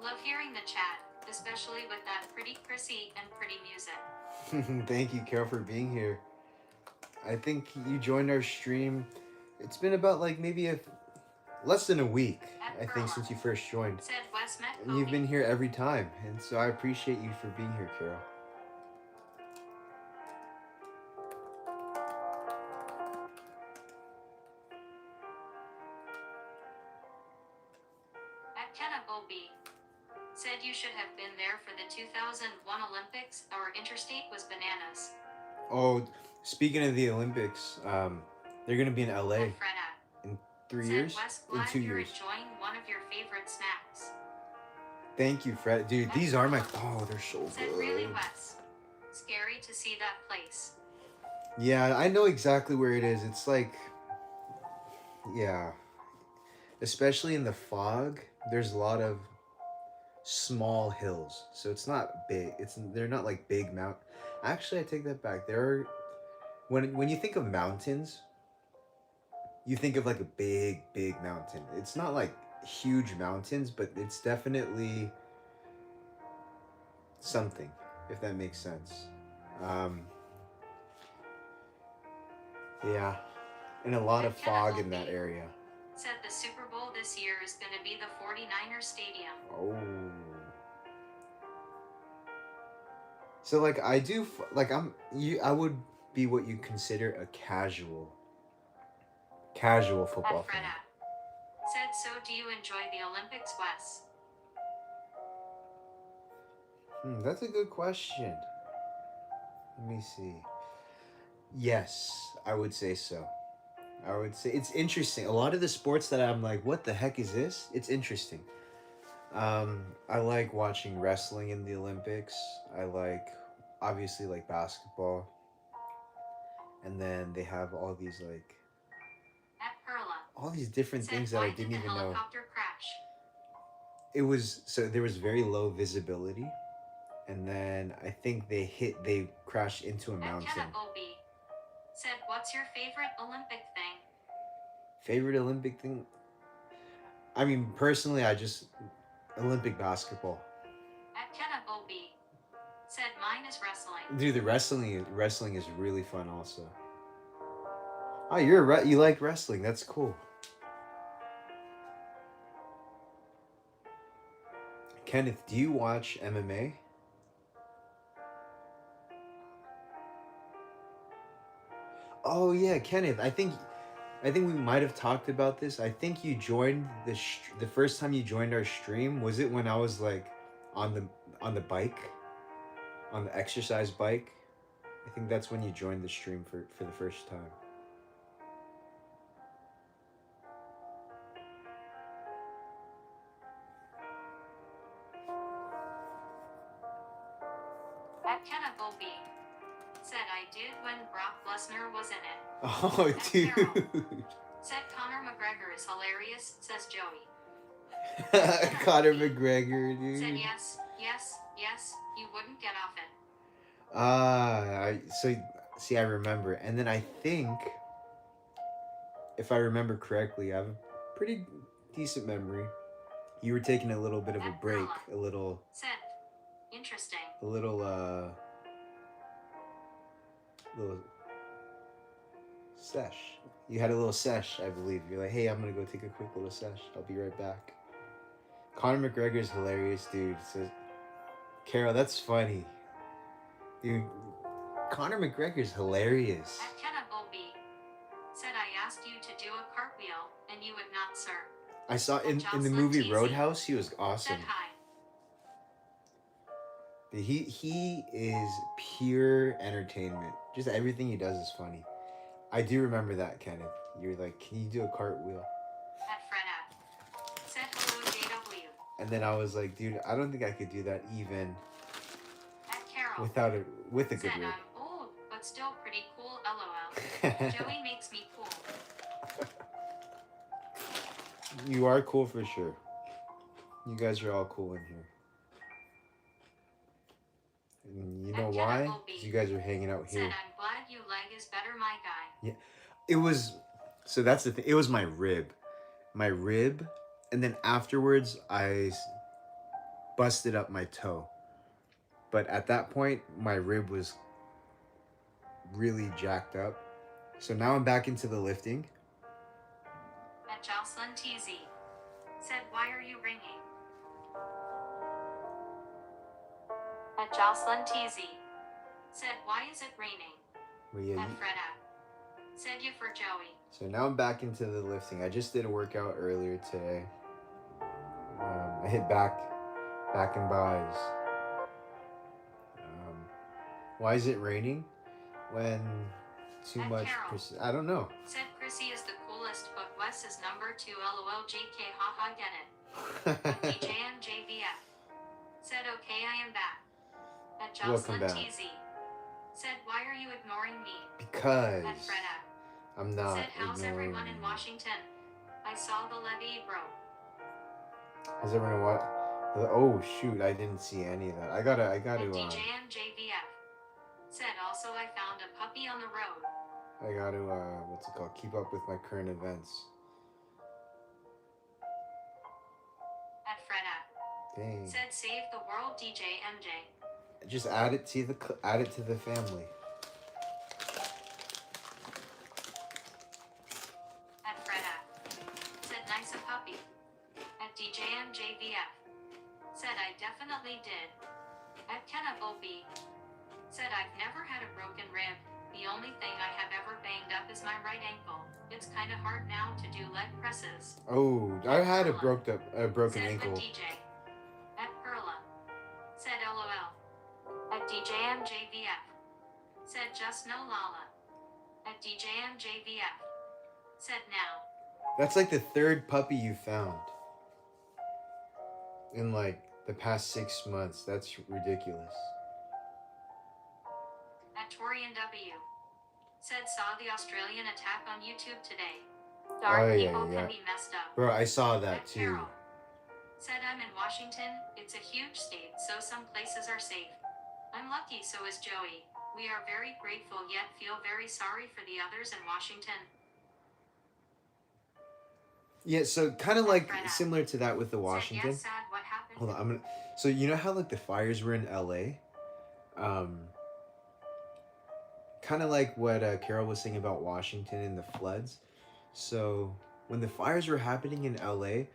Love hearing the chat, especially with that pretty Chrissy and pretty music. Thank you, Carol, for being here. I think you joined our stream. It's been about like maybe less than a week, I think, since you first joined. Said Wes met And you've Kobe. been here every time, and so I appreciate you for being here, Carol. At Cannibal B. Said you should have been there for the 2001 Olympics. Our interstate was bananas. Oh, speaking of the Olympics, they're gonna be in LA At Freda. in 3 Said years, Wes, in glad 2 you're years. enjoying one of your favorite snacks. Thank you, Fred. Dude, these are my. Oh, they're so Said really good. Wes. Scary to see that place. Yeah, I know exactly where it is. It's like, yeah, especially in the fog. There's a lot of small hills, so it's not big. They're not like big mount. Actually, I take that back. There are when you think of mountains, you think of like a big mountain. It's not like huge mountains, but it's definitely something, if that makes sense. Um, yeah, and a lot of fog in that area. Said the Super Bowl this year is going to be the 49ers Stadium. Oh. So like I do like I would be what you consider a casual football At Fred fan. app. Said, so do you enjoy the Olympics, Wes? That's a good question. Let me see. Yes, I would say so. I would say it's interesting. A lot of the sports that I'm like, what the heck is this? It's interesting. I like watching wrestling in the Olympics. I like, obviously, like basketball. And then they have all these like At Perla. all these different Said, things that why I did didn't the even know. helicopter crash? It was so there was very low visibility, and then I think they crashed into a At mountain. Kenneth Olby. Said, what's your favorite Olympic thing? Favorite Olympic thing? I mean, personally, I just Olympic basketball. At Kenneth Olby. Said, mine is wrestling. Dude, the wrestling is really fun also. Oh, you like wrestling? That's cool. Kenneth, do you watch MMA? Oh yeah, Kenneth. I think we might have talked about this. I think you joined the first time you joined our stream. Was it when I was like on the bike, on the exercise bike? I think that's when you joined the stream for the first time. At Kenneth Olby. Said, I did when Brock Lesnar was in it. Oh, At dude. Carol. Said Conor McGregor is hilarious, says Joey. Conor McGregor, dude. Said yes, you wouldn't get off it. I remember, and then I think, if I remember correctly, I have a pretty decent memory. You were taking a little bit of a At break, Perla. a little Said, interesting. little sesh. You had a little sesh, I believe. You're like, hey, I'm gonna go take a quick little sesh. I'll be right back. Conor McGregor is hilarious, dude. So, Carol, that's funny. Dude, Conor McGregor is hilarious. At Kenneth Olby. Said I asked you to do a cartwheel, and you would not, sir. I saw in the Jocelyn movie Teasy. Roadhouse, he was awesome. Said hi. He is pure entertainment. Just everything he does is funny. I do remember that, Kenneth. You're like, can you do a cartwheel? At Fred app. Said hello, JW. And then I was like, dude, I don't think I could do that even At Carol. with a good Said rib. I'm old, but still pretty cool, lol. Joey makes me cool. You are cool for sure. You guys are all cool in here. And you know At why? Kenneth 'Cause you guys are hanging out Said here. I'm glad you leg is better, my guy. It was, so that's the thing. It was my rib, and then afterwards busted up my toe. But at that point, my rib was really jacked up. So now I'm back into the lifting. At Jocelyn TZ. Said, why are you ringing? At Jocelyn TZ. Said, why is it raining? But yeah, At Fred app. Said you for Joey. so now I'm back into the lifting. I just did a workout earlier today. I hit back and buys. Why is it raining? When too At much. Carol. I don't know. Said Chrissy is the coolest, but Wes is number 2, lol, JK, haha, get it. DJM JVF. Said, okay, I am back. At Welcome Jocelyn back. TZ. Said, why are you ignoring me? Because At Fred app. I'm not Said, how's ignoring everyone in you. Washington? I saw the levee, bro. How's everyone what? Oh shoot, I didn't see any of that. I gotta At DJM JVF. Said, also I found a puppy on the road. I gotta what's it called? Keep up with my current events. At Freda. Dang. Said save the world DJ MJ. Just add it to the family. At Freda. Said nice a puppy. At DJMJVF. Said I definitely did. At Kenna Volpe. Said I've never had a broken rib. The only thing I have ever banged up is my right ankle. It's kinda hard now to do leg presses. Oh, I had a broken Said ankle. the DJ. At Perla. Said LOL. At DJMJVF. Said just no Lala. At DJMJVF. Said now. That's like the third puppy you found in like the past 6 months. That's ridiculous. At Torian W. Said saw the Australian attack on YouTube today. Darn Oh, yeah, people yeah. can be messed up. Bro, I saw that At too. Carol. Said I'm in Washington. It's a huge state, so some places are safe. I'm lucky, so is Joey. We are very grateful yet feel very sorry for the others in Washington. Yeah, so kind of like Fred out. similar to that with the Washington. Said yes, sad, what happened? Hold on, I'm gonna. So you know how like the fires were in LA, kind of like what Carol was saying about Washington and the floods. So when the fires were happening in LA,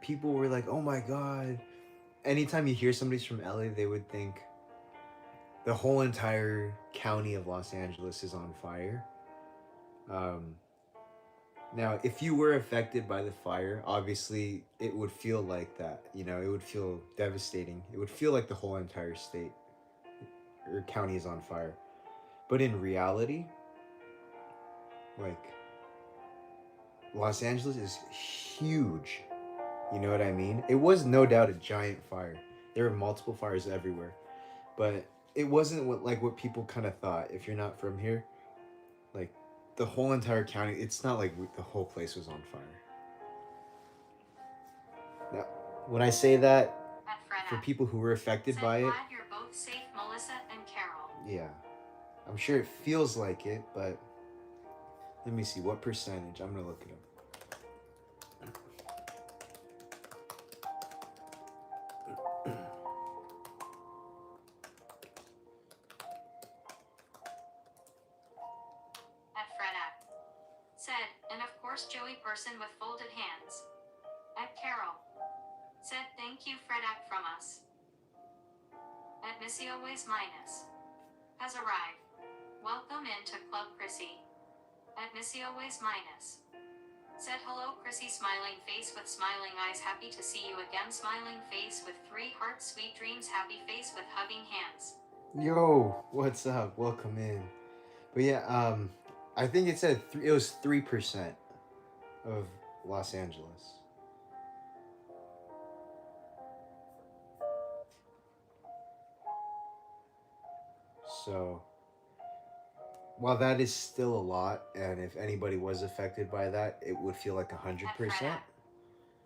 people were like, "Oh my God!" Anytime you hear somebody's from LA, they would think the whole entire county of Los Angeles is on fire. Now, if you were affected by the fire, obviously it would feel like that. You know, it would feel devastating. It would feel like the whole entire state or county is on fire. But in reality, like, Los Angeles is huge. You know what I mean? It was no doubt a giant fire. There were multiple fires everywhere. But it wasn't what people kind of thought. If you're not from here, like, the whole entire county, it's not like the whole place was on fire. Now, when I say that, At Fred for out. people who were affected Said by it, glad you're both safe, Melissa and Carol. yeah, I'm sure it feels like it, but let me see what percentage. I'm gonna look it up. At Fred out. Said, and of course Joey person with folded hands. At Carol. Said thank you Fred out from us. At Missy always minus. Has arrived. Welcome into Club Chrissy. At Missy always minus. Said hello Chrissy smiling face with smiling eyes happy to see you again smiling face with 3 hearts sweet dreams happy face with hugging hands. Yo, what's up? Welcome in. But yeah, I think it said it was 3% of Los Angeles. So, while that is still a lot, and if anybody was affected by that, it would feel like 100%.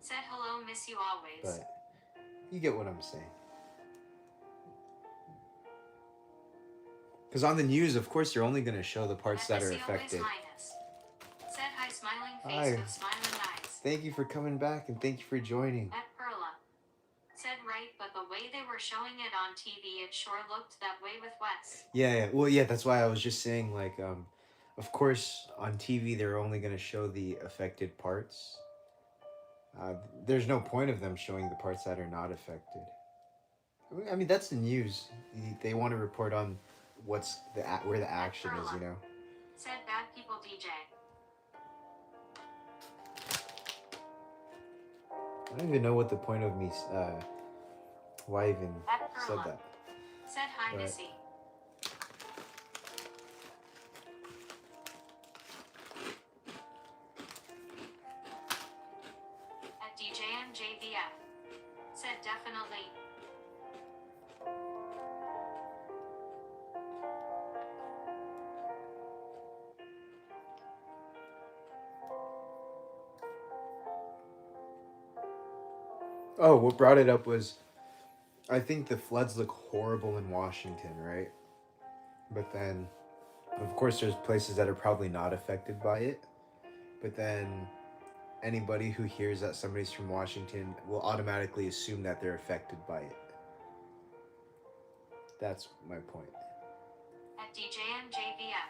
Said hello miss you always. But you get what I'm saying. Because on the news, of course, they're only going to show the parts that are Missy always affected. minus. Said hi smiling face Hi. with smiling eyes. Thank you for coming back and thank you for joining. At Perla. Said right, but the way they were showing it on TV, it sure looked that way with Wes. Yeah. Well, yeah, that's why I was just saying, like, of course, on TV, they're only going to show the affected parts. There's no point of them showing the parts that are not affected. I mean, that's the news. They want to report on what's where the action is, you know? Said bad people DJ. I don't even know what the point of me, why I even At said Perla. that. Said hi Right. Missy. At DJMJVF. Said definitely. Oh, what brought it up was, I think the floods look horrible in Washington, right? But then Of course, there's places that are probably not affected by it, but then anybody who hears that somebody's from Washington will automatically assume that they're affected by it. That's my point. At DJMJVF.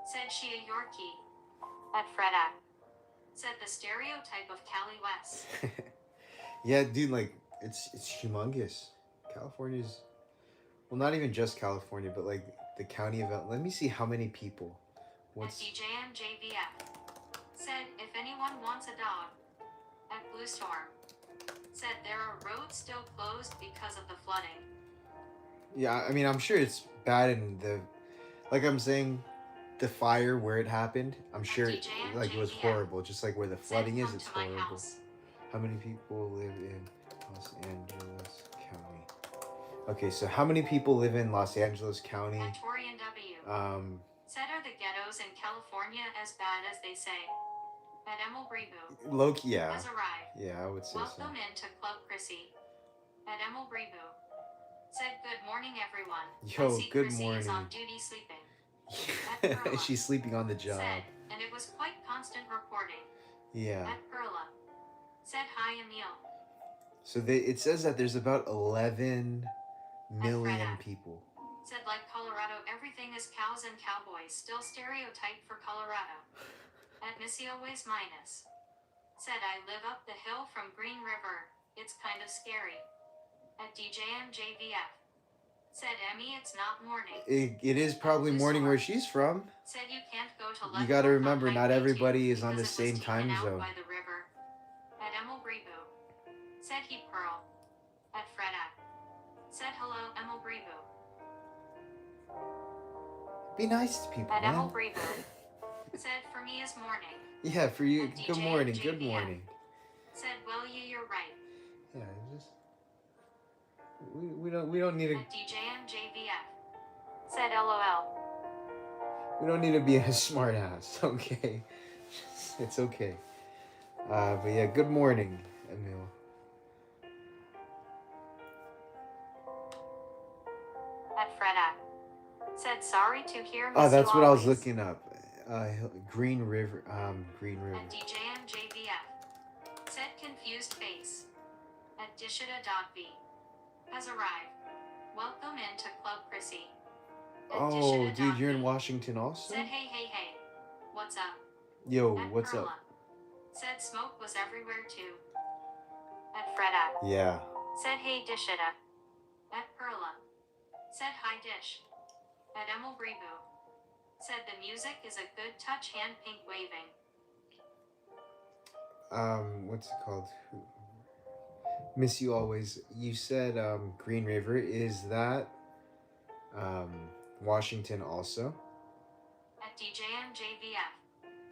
Said she a Yorkie. At Freda. Said the stereotype of Cali West. Yeah, dude, like it's humongous. California's, well, not even just California, but like the county of Let me see how many people. What's At DJMJVF. Said if anyone wants a dog. At Blue Storm. Said there are roads still closed because of the flooding. Yeah, I mean, I'm sure it's bad in the, like I'm saying, the fire where it happened. I'm sure like it was horrible, just like where the flooding is. It's horrible. House. How many people live in Los Angeles County? Okay, so how many people live in Los Angeles County? At Torian W. Said are the ghettos in California as bad as they say? At Emil Brebu. Loki, yeah. Has arrived. Yeah, I would say Welcome into Club Chrissy. At Emil Brebu. Said good morning everyone. Yo, I see good Chrissy morning. is on duty sleeping. So. She's sleeping on the job. Said, and it was quite constant reporting. Yeah. At Perla. Said hi Emil. So it says that there's about 11 million people. Said like Colorado everything is cows and cowboys. Still stereotype for Colorado. At Missy always minus. Said I live up the hill from Green River. It's kind of scary. At DJMJVF. Said Emmy it's not morning. It is probably morning where she's from. Said you can't go to You gotta remember, not everybody is on the same time zone. By the river. At Emil Brebu. Said he Pearl. At Freda. Said hello Emil Brebu. Be nice to people, At man. Emil Brebu. Said for me is morning. Yeah, for you. At Good DJ morning. JVF. Good morning. Said well you're right. Yeah, just we don't need to. At DJMJVF. Said LOL. We don't need to be a smart ass, okay? It's okay. But yeah, good morning, Emil. At Freda. Said sorry to hear Oh, miss that's you what I was always. looking up. Green River. Green River. At DJMJVF. Said confused face. At Dishita.v. Has arrived. Welcome into Club Chrissy. At Oh, dude, you're in Dishita.v. Washington also? Said hey. What's up? Yo, At what's Perla. up? Said smoke was everywhere too. At Freda. Yeah. Said hey Dishita. At Perla. Said hi Dish. At Emil Brebu. Said the music is a good touch hand pink waving. What's it called? Miss you always. You said Green River. Is that Washington also? At DJMJVF.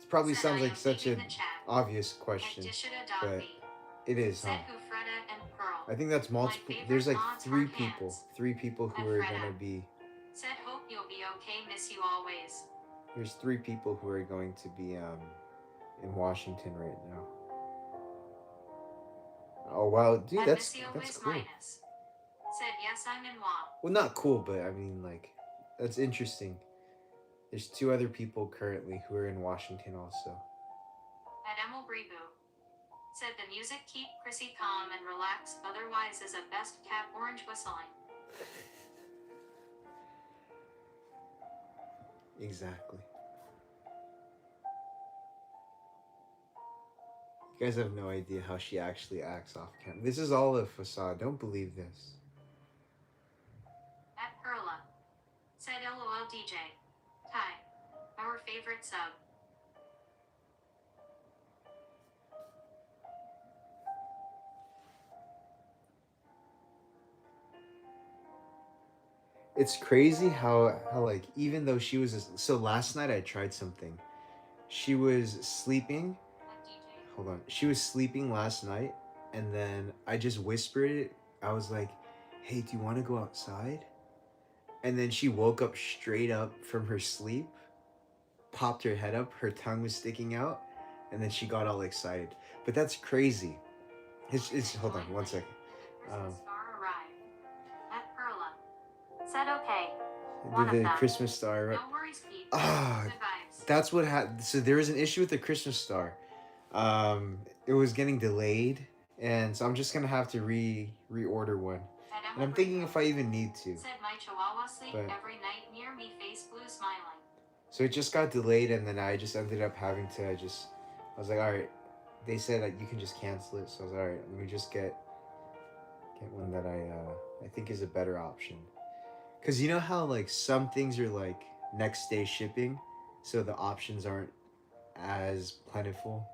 It probably Said sounds I like am such leaving an the chat. obvious At question, but Dishita.v. it is, huh? Said who Freda and Pearl. I think that's multiple. favorite There's like mods three are people. hands. 3 people who At are Freda. gonna be. Said hope you'll be okay, miss you always. There's 3 people who are going to be in Washington right now. Oh wow, dude, At that's Missy always cool. minus. Said yes I'm in WAP. Well, not cool, but I mean like that's interesting. There's 2 other people currently who are in Washington also. At Emil Brebu. Said the music keep Chrissy calm and relax, otherwise is a best cat orange whistling. Exactly. You guys have no idea how she actually acts off camera. This is all a facade. Don't believe this. At Perla. Said LOL DJ. Ty. Our favorite sub. It's crazy how like even though she was so last night I tried something. She was sleeping. At DJ. Hold on. She was sleeping last night and then I just whispered it. I was like, "Hey, do you want to go outside?" And then she woke up straight up from her sleep, popped her head up, her tongue was sticking out, and then she got all excited. But that's crazy. It's hold on one second. Christmas star arrived. At Perla. Said okay. One Did of the them. Christmas star? No worries, Pete. Ah, Good vibes. that's what happened. So there was an issue with the Christmas star. It was getting delayed, and so I'm just gonna have to reorder one. At And Emma I'm thinking Brito. if I even need to. Said my chihuahua sleep But every night near me, face blue smiling. so it just got delayed, and then I just ended up having to just. I was like, all right. They said that you can just cancel it, so I was like, all right. Let me just get one that I think is a better option. Cause you know how like some things are like next day shipping, so the options aren't as plentiful.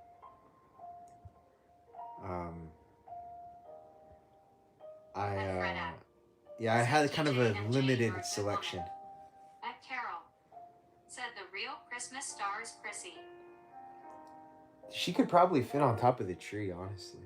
Um, I At Fred app. yeah, I Said had kind of a DJ MJ limited North selection. Woman. At Carol. Said the real Christmas star is Chrissy. She could probably fit on top of the tree, honestly.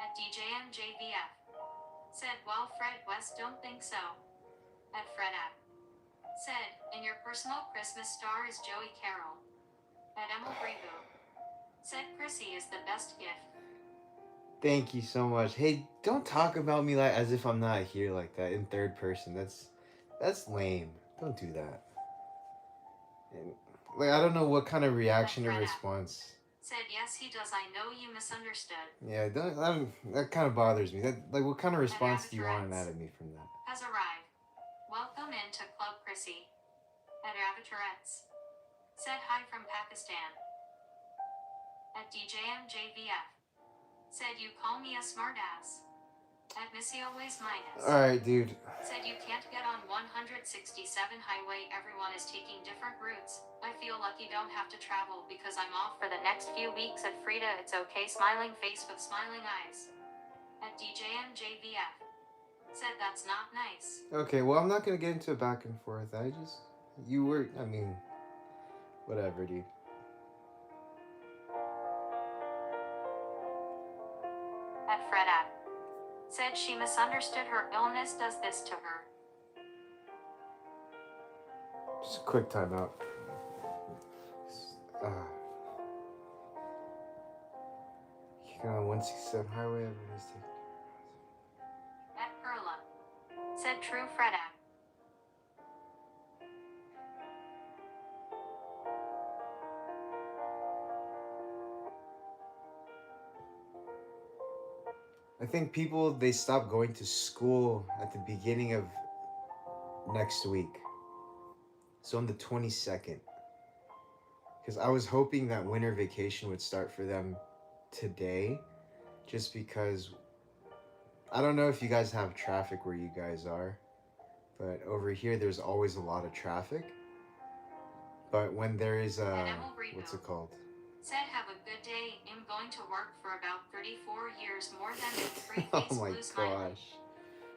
At DJMJVF. Said, well, Fred West don't think so. At Fred app. Said, and your personal Christmas star is Joey Carroll. At Emil Brebo. Said Chrissy is the best gift. Thank you so much. Hey, don't talk about me like as if I'm not here like that in third person. That's lame. Don't do that. And, like I don't know what kind of reaction or Fred app. response. Said, yes, he does. I know you misunderstood. Yeah, that kind of bothers me. That like what kind of response do you want Avatarites. out of me from that? Has arrived. Welcome into Club Chrissy. At Avatarites. Said hi from Pakistan. At DJMJVF. Said you call me a smartass. At Missy Always Minus. All right, dude. Said you can't get on 167 highway. Everyone is taking different routes. I feel lucky don't have to travel because I'm off for the next few weeks at Frida. It's okay. Smiling face with smiling eyes. At DJMJVF. Said that's not nice. Okay, well I'm not gonna get into a back and forth. I mean, whatever, dude. At Fred app. Said she misunderstood her illness does this to her. Just a quick timeout. You got on 167 highway. Everybody's taking. At Perla. Said true Fred app. I think people they stop going to school at the beginning of next week. So on the 22nd. Because I was hoping that winter vacation would start for them today. Just because I don't know if you guys have traffic where you guys are. But over here there's always a lot of traffic. But when there is what's it called? Said have a good day. I'm going to work for about 34 years more than three Oh face my blue smiling. gosh.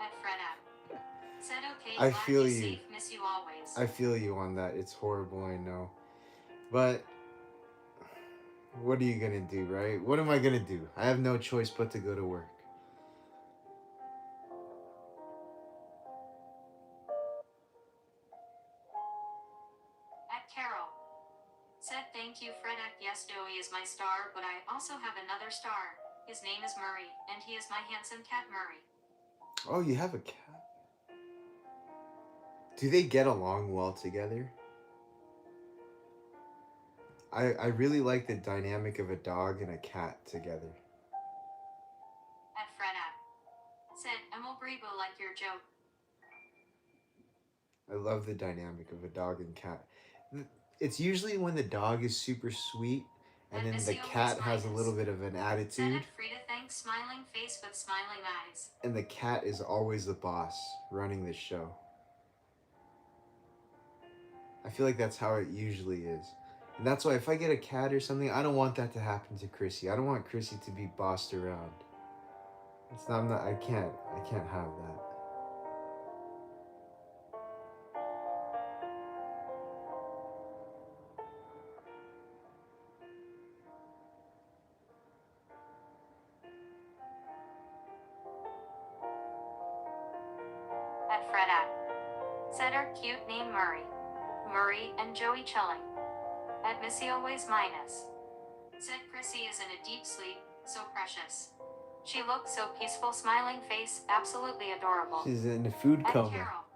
At Fred app. Said okay, I glad feel you you. safe, miss you always. I feel you on that. It's horrible, I know. But what are you gonna do, right? What am I gonna do? I have no choice but to go to work. At Carol. Said thank you Fred app. Yes, Joey is my star, but I also have another star. His name is Murray, and he is my handsome cat Murray. Oh, you have a cat? Do they get along well together? I really like the dynamic of a dog and a cat together. At Fred app. Said Emil Brebo like your joke. I love the dynamic of a dog and cat. It's usually when the dog is super sweet and then the cat has a little bit of an Said attitude it Frida thanks smiling face with smiling eyes. and the cat is always the boss running the show. I feel like that's how it usually is. And that's why if I get a cat or something, I don't want that to happen to Chrissy. I don't want Chrissy to be bossed around. I can't have that. cute named Murray. Murray and Joey chilling. At Missy always minus. Said Chrissy is in a deep sleep, so precious. She looks so peaceful, smiling face, absolutely adorable. She's in a food At coma. Carol.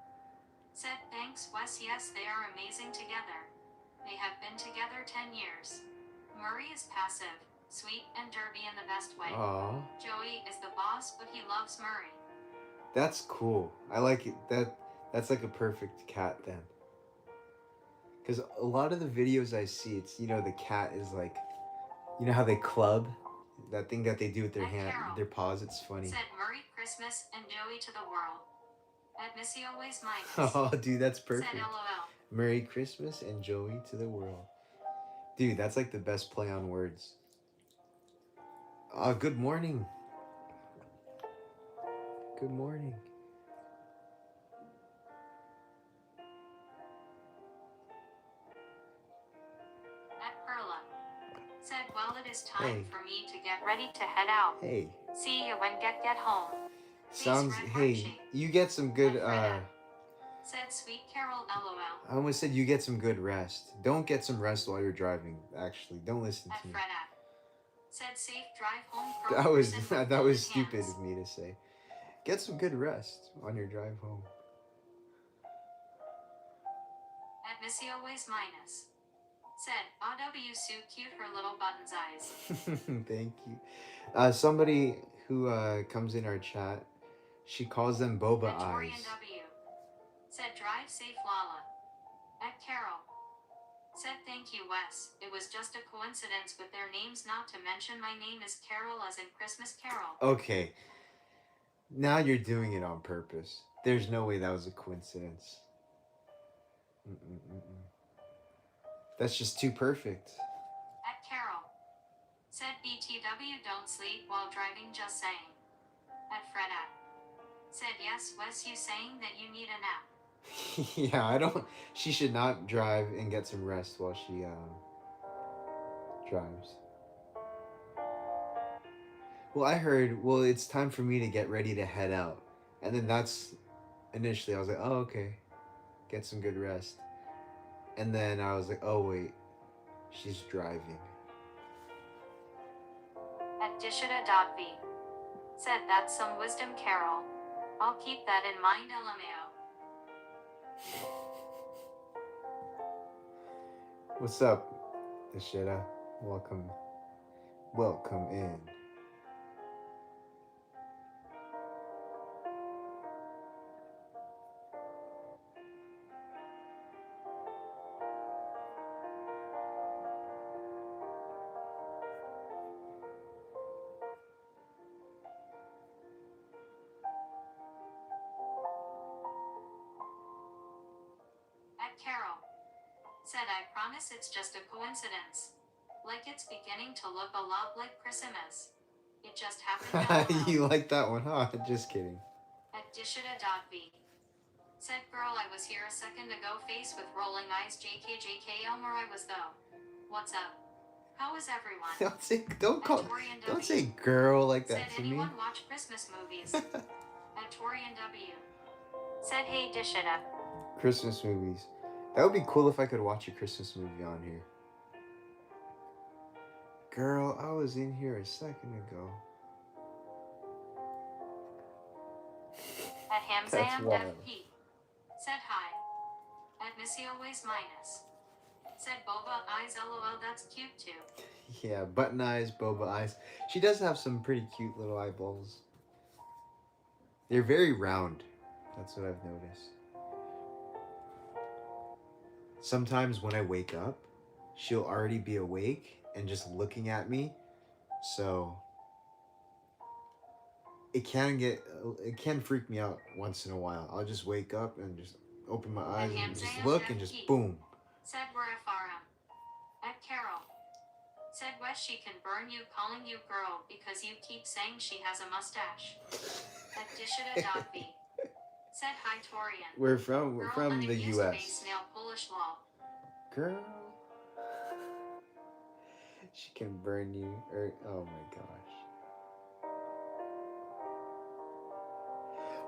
Said thanks Wes, yes they are amazing together. They have been together 10 years. Murray is passive, sweet and derby in the best way. Aw, Joey is the boss, but he loves Murray. that's cool. I like it. That's like a perfect cat then. Because a lot of the videos I see, it's the cat is like, how they club, that thing that they do with their And hand, Carol their paws. It's funny. Said Murray Christmas and Joey to the world. At Missy always minus. Oh, dude, that's Said perfect. LOL. Merry Christmas and Joey to the world. Dude, that's like the best play on words. Good morning. Good morning. At Perla. Said well it is time Hey. for me to get ready to head out. Hey, See you when get home. sounds. Red Hey, Archie. you get some good. Said sweet Carol LOL. I almost said you get some good rest. Don't get some rest while you're driving. Actually, don't listen At to me. Freda. Said safe drive home. That was person with that was golden stupid hands. of me to say. Get some good rest on your drive home. At Missy always minus. Said RW Sue cute her little buttons eyes. Thank you. Somebody who comes in our chat, she calls them boba At Torian eyes. W. Said drive safe Lala. At Carol. Said thank you Wes. It was just a coincidence with their names, not to mention my name is Carol as in Christmas Carol. Okay. Now you're doing it on purpose. There's no way that was a coincidence. Mm-mm-mm-mm. That's just too perfect. At Carol. Said BTW don't sleep while driving, just saying. At Freda. Said yes Wes, you saying that you need a nap. Yeah, I don't. She should not drive and get some rest while she drives. Well, I heard. Well, it's time for me to get ready to head out, and then that's initially I was like, oh okay, get some good rest, and then I was like, oh wait, she's driving. At Dishita.v. Said that's some wisdom Carol. I'll keep that in mind LMAO. What's up, Ishida? Welcome in. At Carol. Said I promise it's just a coincidence. Like it's beginning to look a lot like Christmas. It just happened LOL. You like that one, huh? Just kidding. At Dishita.v. Said girl I was here a second ago, face with rolling eyes, JK Elmer I was though. What's up? How is everyone? Don't say girl like Said that to me. anyone watch Christmas movies? At Torian W. Said hey Dishita. Christmas movies. That would be cool if I could watch a Christmas movie on here. Girl, I was in here a second ago. At That's Hamzam wild. FP. Said hi. At Missy always minus. Said boba eyes LOL, that's cute too. Yeah, button eyes, boba eyes. She does have some pretty cute little eyeballs. They're very round. That's what I've noticed. Sometimes when I wake up, she'll already be awake and just looking at me. So it can freak me out once in a while. I'll just wake up and just open my eyes and just look and just boom. Said we're FRM. At Carol. Said Wes she can burn you, calling you girl because you keep saying she has a mustache. At Dishita.v. Said hi Torian. We're from Girl, the used US. base nail Polish law. Girl. She can burn you. Oh my gosh.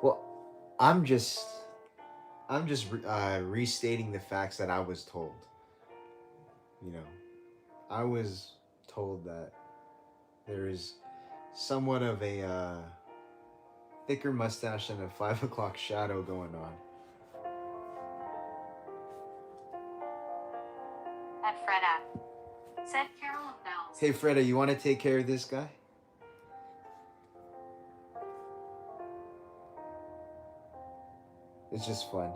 Well, I'm I'm just restating the facts that I was told. You know, I was told that there is somewhat of a thicker mustache and a 5 o'clock shadow going on. At Freda. Said Carol of Bells. Hey, Freda, you want to take care of this guy? It's just fun.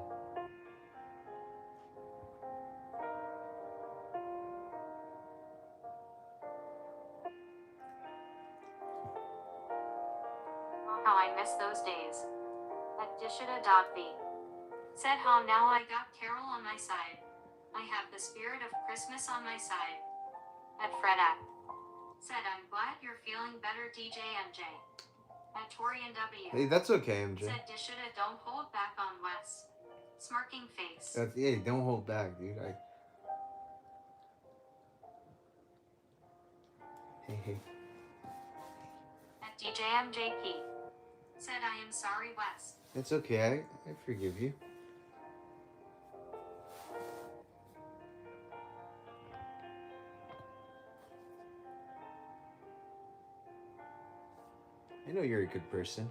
How I miss those days. At Dishita.v. Said how now I got Carol on my side. I have the spirit of Christmas on my side. At Freda. Said I'm glad you're feeling better, DJ MJ. At Torian W. Hey, that's okay, MJ. Said Dishita don't hold back on Wes. Smirking face. That's, hey, don't hold back, dude. Hey. At DJMJP. Said I am sorry, Wes. It's okay. I forgive you. I know you're a good person.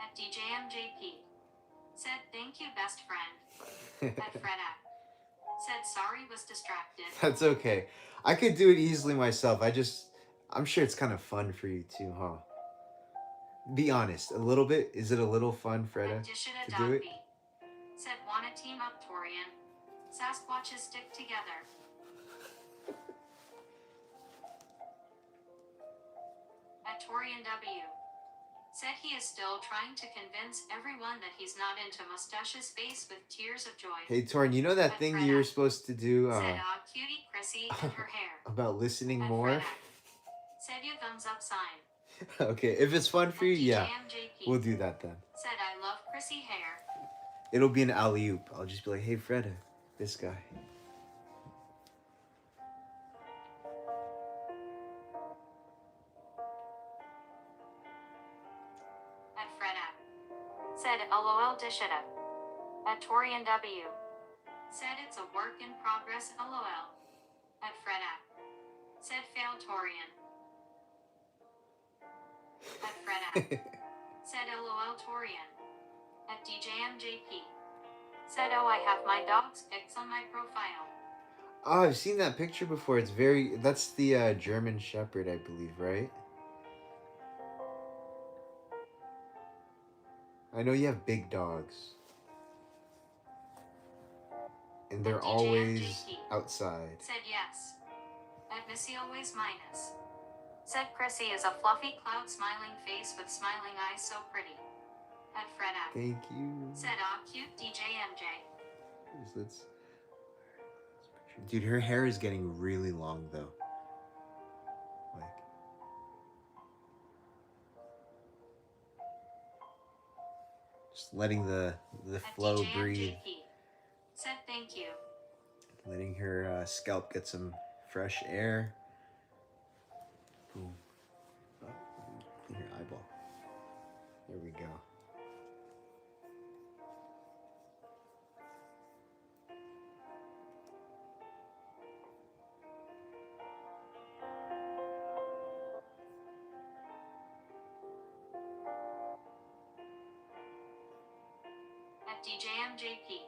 At DJMJP. Said thank you, best friend. At Freda. Said sorry, was distracted. That's okay. I could do it easily myself. I'm sure it's kind of fun for you too, huh? Be honest, a little bit. Is it a little fun, Freda, to do it? Said wanna team up, Torian. Sasquatches stick together. At Torian W. Said he is still trying to convince everyone that he's not into mustaches face with tears of joy. Hey, Torian, you know that At thing Freda. you were supposed to do Said cutie Chrissy and her hair. about listening At more? Freda. Said you thumbs up sign. Okay, if it's fun for you, yeah. DJMJP. We'll do that then. Said I love Chrissy hair. It'll be an alley-oop. I'll just be like, hey, Freda, this guy. At Freda. Said LOL Dishita. At Torian W. Said it's a work in progress, LOL. At Freda. Said fail Torian. At Freda. Said LOL Torian. At DJMJP. Said oh I have my dog's pics on my profile. Oh, I've seen that picture before. That's the German Shepherd, I believe, right? I know you have big dogs. And they're always outside. Said yes. At Missy always minus. Said Chrissy is a fluffy cloud smiling face with smiling eyes so pretty. At Freda. Thank you. Said cute DJ MJ. Let's- Dude, her hair is getting really long though. Like, just letting the At flow DJ breathe, MJP. Said thank you. letting her scalp get some fresh air. Boom. Oh, clean her eyeball. There we go. At DJMJP.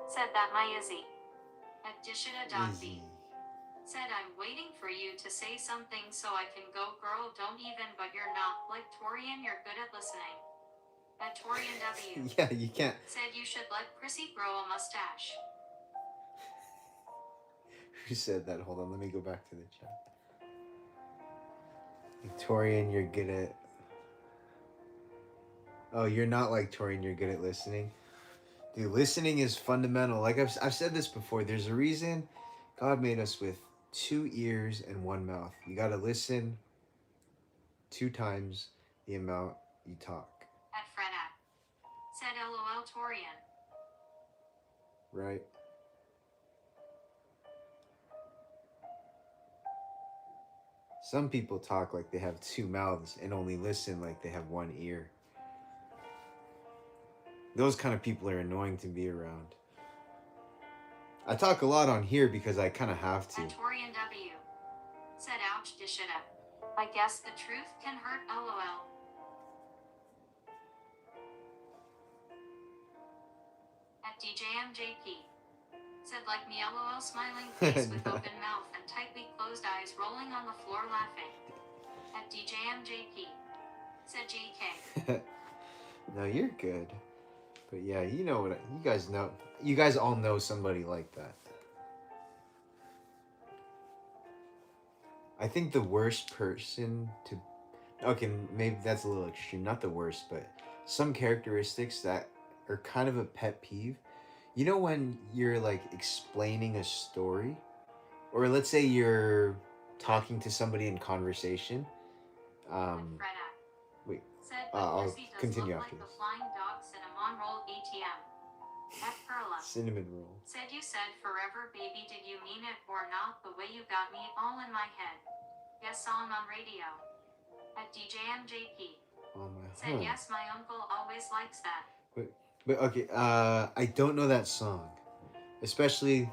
Said that my Izzy. At Dishita.v. Easy. Said I'm waiting for you to say something so I can go girl don't even but you're not like Torian you're good at listening. At Torian W. Yeah, you can't. Said you should let Chrissy grow a mustache. Who said that? Hold on, let me go back to the chat. Torian, you're good at. Oh, you're not like Torian, you're good at listening. Dude, listening is fundamental. Like I've said this before, there's a reason God made us with 2 ears and 1 mouth. You gotta listen 2 times the amount you talk. At Freda. Said LOL Torian. Right? Some people talk like they have two mouths and only listen like they have one ear. Those kind of people are annoying to be around. I talk a lot on here because I kind of have to. Torian W. Said ouch dishita. I guess the truth can hurt lol. At DJMJP. Said like me lol smiling face with open mouth and tightly closed eyes rolling on the floor laughing. At DJMJP. Said JK. No, you're good. But yeah, you know what, you guys know. You guys all know somebody like that. I think the worst person to... Okay, maybe that's a little extreme. Not the worst, but some characteristics that are kind of a pet peeve. You know when you're like explaining a story? Or let's say you're talking to somebody in conversation. Freda. Wait, Said I'll Lucy does continue look after like this. the flying dog cinnamon roll ATM. At Perla. Cinnamon roll. Said you said forever baby, did you mean it or not? The way you got me all in my head. Yes, song on radio. At DJMJP. On my Said yes, my uncle always likes that. But okay, I don't know that song. Especially,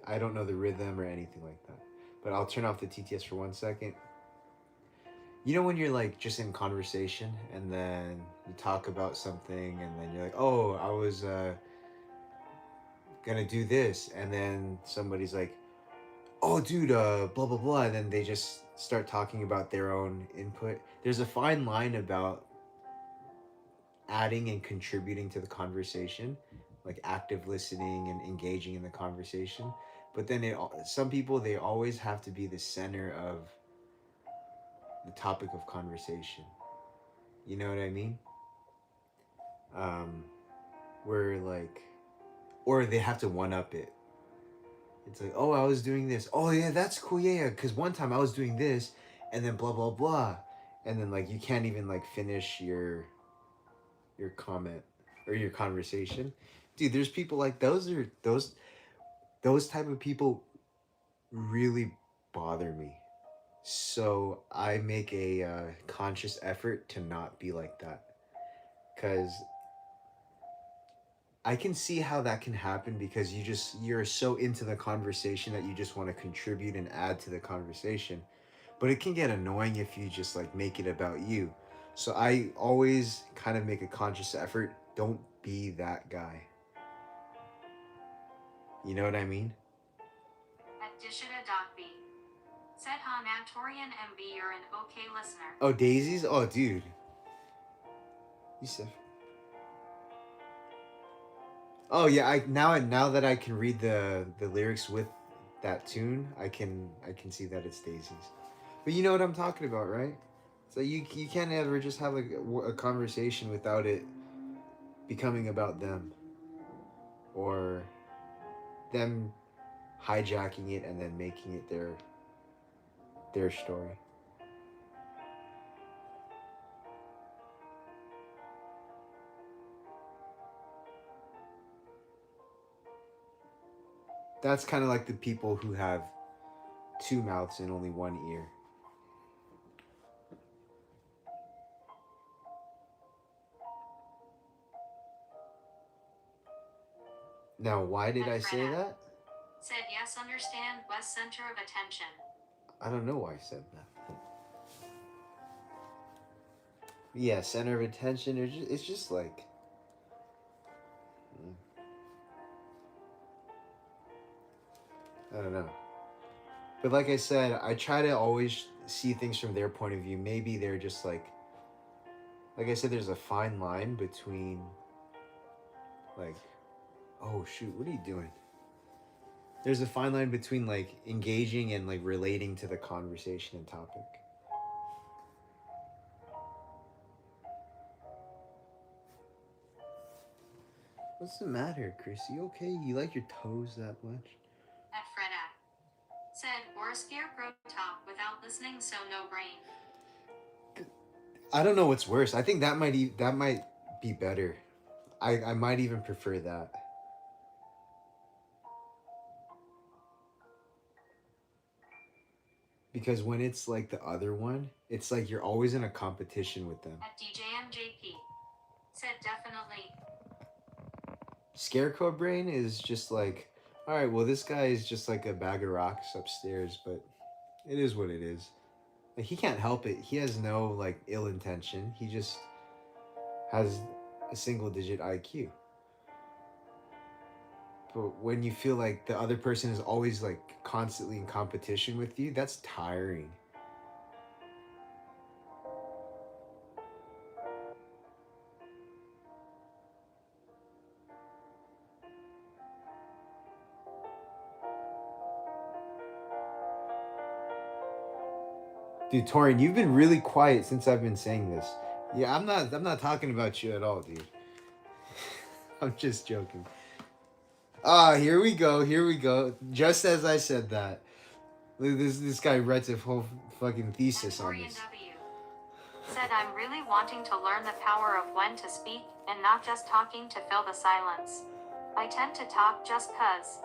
I don't know the rhythm or anything like that. But I'll turn off the TTS for 1 second. You know when you're like just in conversation and then you talk about something and then you're like, oh, I was gonna do this, and then somebody's like, oh dude, blah blah blah, and then they just start talking about their own input. There's a fine line about adding and contributing to the conversation, like active listening and engaging in the conversation. But then some people, they always have to be the center of the topic of conversation. You know what I mean? Where like, or they have to one up it. It's like, oh, I was doing this. Oh yeah, that's cool. Yeah, because one time I was doing this, and then blah blah blah, and then like you can't even like finish your comment or your conversation. Dude, there's people like those type of people really bother me. So I make a conscious effort to not be like that, because I can see how that can happen, because you're so into the conversation that you just want to contribute and add to the conversation. But it can get annoying if you just like make it about you. So I always kind of make a conscious effort. Don't be that guy. You know what I mean? At Dishita.B. Said Torian MB, you're an okay listener. Oh, daisies? Oh, dude. Yusuf. Oh yeah, now that I can read the lyrics with that tune, I can see that it's daisies. But you know what I'm talking about, right? So you can't ever just have a conversation without it becoming about them, or them hijacking it and then making it their story. That's kind of like the people who have two mouths and only one ear. Now, why did I say that? Said yes, understand, West center of attention. I don't know why I said that. Yeah, center of attention. It's just like... I don't know. But like I said, I try to always see things from their point of view. Maybe they're just like I said, there's a fine line between like, oh shoot, what are you doing? There's a fine line between like engaging and like relating to the conversation and topic. What's the matter, Chris? You okay? You like your toes that much? At Freda. Said, or a scarecrow talk without listening, so no brain. I don't know what's worse. I think that might be better. I might even prefer that. Because when it's like the other one, it's like you're always in a competition with them. At DJMJP. Said definitely. Scarecrow Brain is just like, all right, well, this guy is just like a bag of rocks upstairs, but it is what it is. Like, he can't help it. He has no like ill intention. He just has a single digit IQ. But when you feel like the other person is always like constantly in competition with you, that's tiring. Dude, Torian, you've been really quiet since I've been saying this. Yeah, I'm not talking about you at all, dude. I'm just joking. Ah, here we go. Here we go. Just as I said that. Look, this guy writes a whole fucking thesis on Torian this. W. Said I'm really wanting to learn the power of when to speak and not just talking to fill the silence. I tend to talk just 'cause.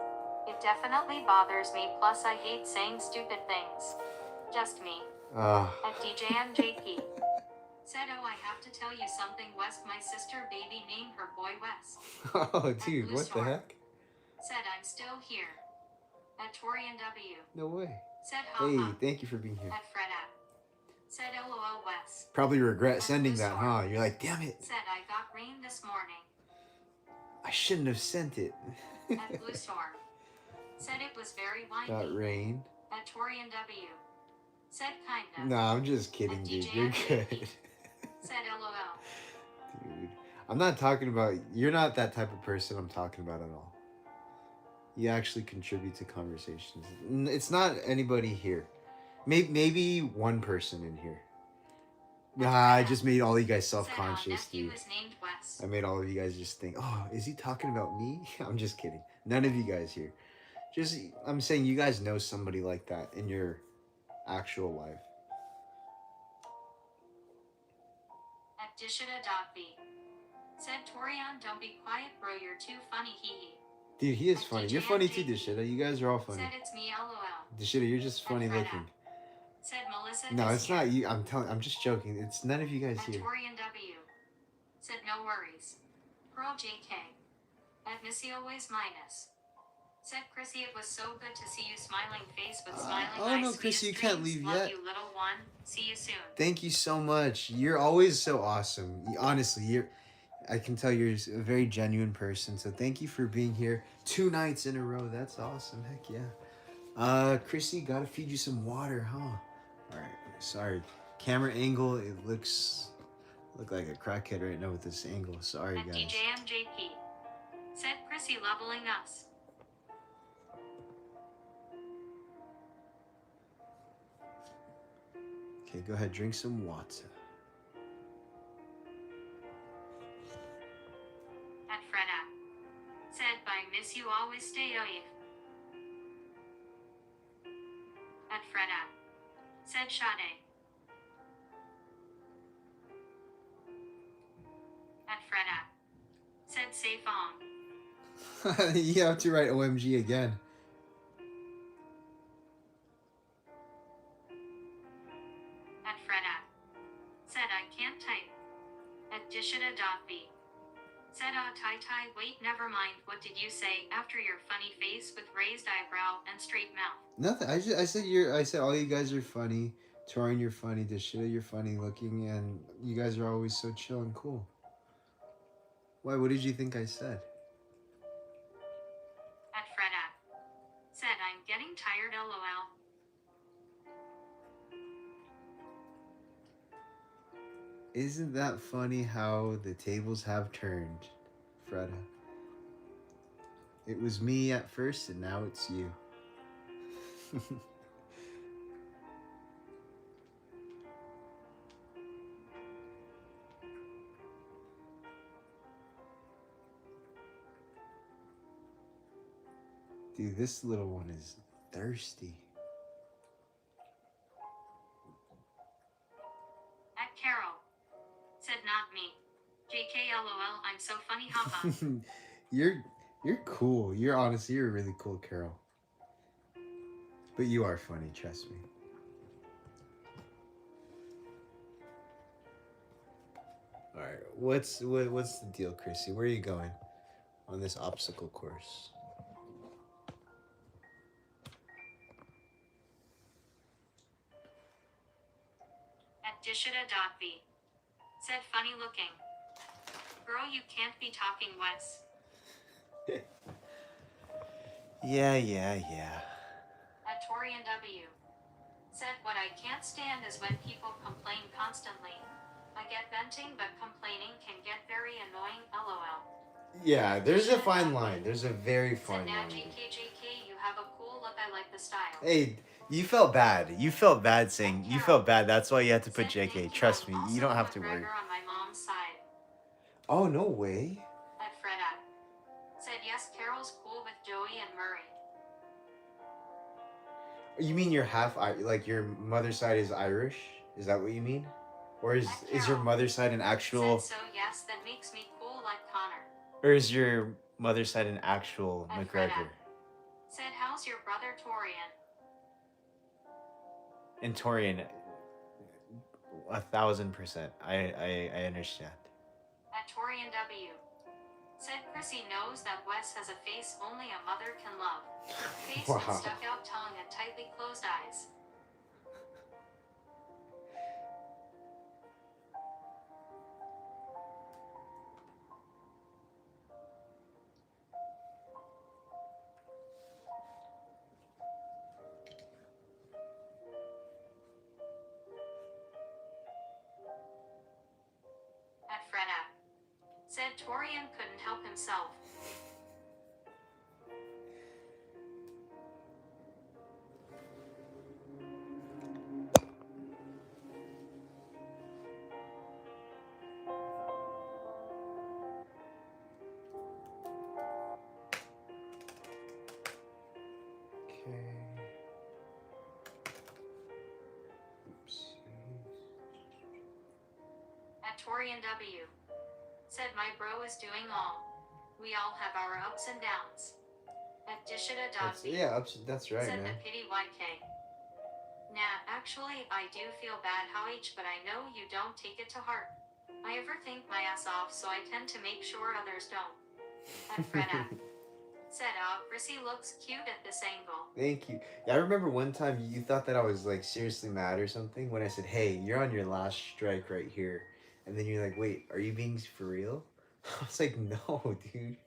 It definitely bothers me, plus I hate saying stupid things. Just me. Ah. At DJMJP. Said, oh, I have to tell you something, West. My sister baby named her boy West. Oh, dude, Blue what the Storm. heck? Said, I'm still here. At Torian W. No way. Said, haha. Hey, thank you for being here. At Fred app. Said, LOL West. Probably regret At sending Blue that, Storm. huh? You're like, damn it. Said, I got rain this morning. I shouldn't have sent it. At Blue Storm. Said it was very windy. Got rain. At Torian W. Said kinda. No, I'm just kidding, At dude. DJ You're MVP. good. Said LOL. Dude, I'm not talking about. You're not that type of person I'm talking about at all. You actually contribute to conversations. It's not anybody here. Maybe one person in here. Nah, I just made all you guys Said our self-conscious, nephew dude. is named Wes. I made all of you guys just think, oh, is he talking about me? I'm just kidding. None of you guys here. Just, I'm saying you guys know somebody like that in your actual life. At Dishita.b. Said Torian, don't be quiet, bro. You're too funny, hee hee. Dude, he is funny. You're funny too, Dishita. You guys are all funny. Said it's me, LOL. Dishita, you're just funny Fred looking. Said Melissa. No, is it's here. not you. I'm just joking. It's none of you guys At here. Torian W. Said no worries. Pearl JK. At Missy always minus. Said Chrissy, it was so good to see you smiling face with smiling eyes. oh no, Sweetest Chrissy, you can't dreams. leave Love yet. you, little one. See you soon. Thank you so much. You're always so awesome. Honestly, I can tell you're a very genuine person. So thank you for being here 2 nights in a row. That's awesome. Heck yeah. Chrissy, gotta feed you some water, huh? All right. Sorry. Camera angle. It look like a crackhead right now with this angle. Sorry, At guys. DJMJP. Said Chrissy leveling us. Okay, go ahead. Drink some water. At Freda. Said by miss you always stay alive. At Freda. Said Sade. At Freda. Said safe on. You have to write OMG again. At Freda. Said I can't type. At Dishita.b. Said Tai Tai, wait, never mind. What did you say after your funny face with raised eyebrow and straight mouth? Nothing. I said all you guys are funny. Torian, you're funny. Deshita, you're funny looking, and you guys are always so chill and cool. Why? What did you think I said? At Freda. Said I'm getting tired, LOL. Isn't that funny how the tables have turned, Freda? It was me at first, and now it's you. Dude, this little one is thirsty. At Carol. Said not me. JK LOL, I'm so funny, haha. You're cool. You're honestly, you're really cool, Carol. But you are funny, trust me. All right. What's the deal, Chrissy? Where are you going on this obstacle course? At Dishita.v. Said funny looking. Girl, you can't be talking, Wes. Yeah. At Torian W. Said what I can't stand is when people complain constantly. I get venting, but complaining can get very annoying, lol. Yeah, there's a fine line. There's a very Said fine now line. JK, you have a cool look, I like the style. Hey, you felt bad. You felt bad saying you felt bad. That's why you had to put Said, JK. "Thank you, Trust I'm me, you also don't a have to worry. McGregor on my mom's side. Oh no way. At Freda. Said yes, Carol's cool with Joey and Murray. You mean you're half like your mother's side is Irish? Is that what you mean? Or is your mother's side an actual? Said so yes, that makes me cool like Connor. Or is your mother's side an actual At McGregor? Freda. Said how's your brother Torian? And Torian, 1,000%. I understand. At Torian W. Said Chrissy knows that Wes has a face only a mother can love. Face with Wow. stuck out tongue and tightly closed eyes. At Freda. Said Torian couldn't help himself. Okay. Oops. At Torian W. Said my bro is doing all. We all have our ups and downs. At Dishita.v. That's right, Said man. the pity YK. Nah, actually, I do feel bad, H, but I know you don't take it to heart. I ever think my ass off, so I tend to make sure others don't. At Freda. Said, Chrissy looks cute at this angle. Thank you. Yeah, I remember one time you thought that I was like seriously mad or something when I said, "Hey, you're on your last strike right here," and then you're like, "Wait, are you being for real?" I was like, "No, dude."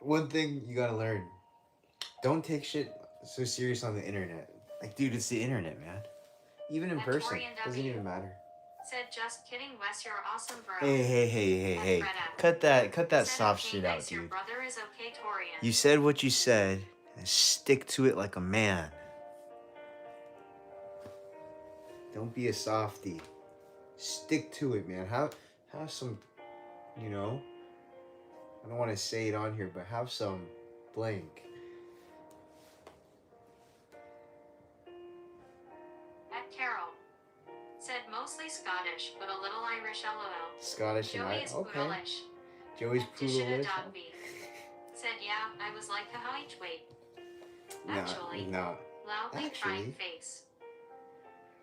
One thing you gotta learn: don't take shit so serious on the internet. Like, dude, it's the internet, man. Even in At person, Torian doesn't W. even matter. Said, just kidding, Wes, you're awesome, bro. Hey. Freda. Cut that Said, soft okay, shit nice, out, your dude. brother is okay, Torian. You said what you said, and stick to it like a man. Don't be a softie. Stick to it, man. Have some, you know. I don't want to say it on here, but have some blank. At Carol. Said mostly Scottish, but a little Irish, lol. Scottish and Joey is okay. poodleish. Joey's At poodleish. Dishita.v. Said, yeah, I was like, wait. Actually, No. loudly crying Actually. face.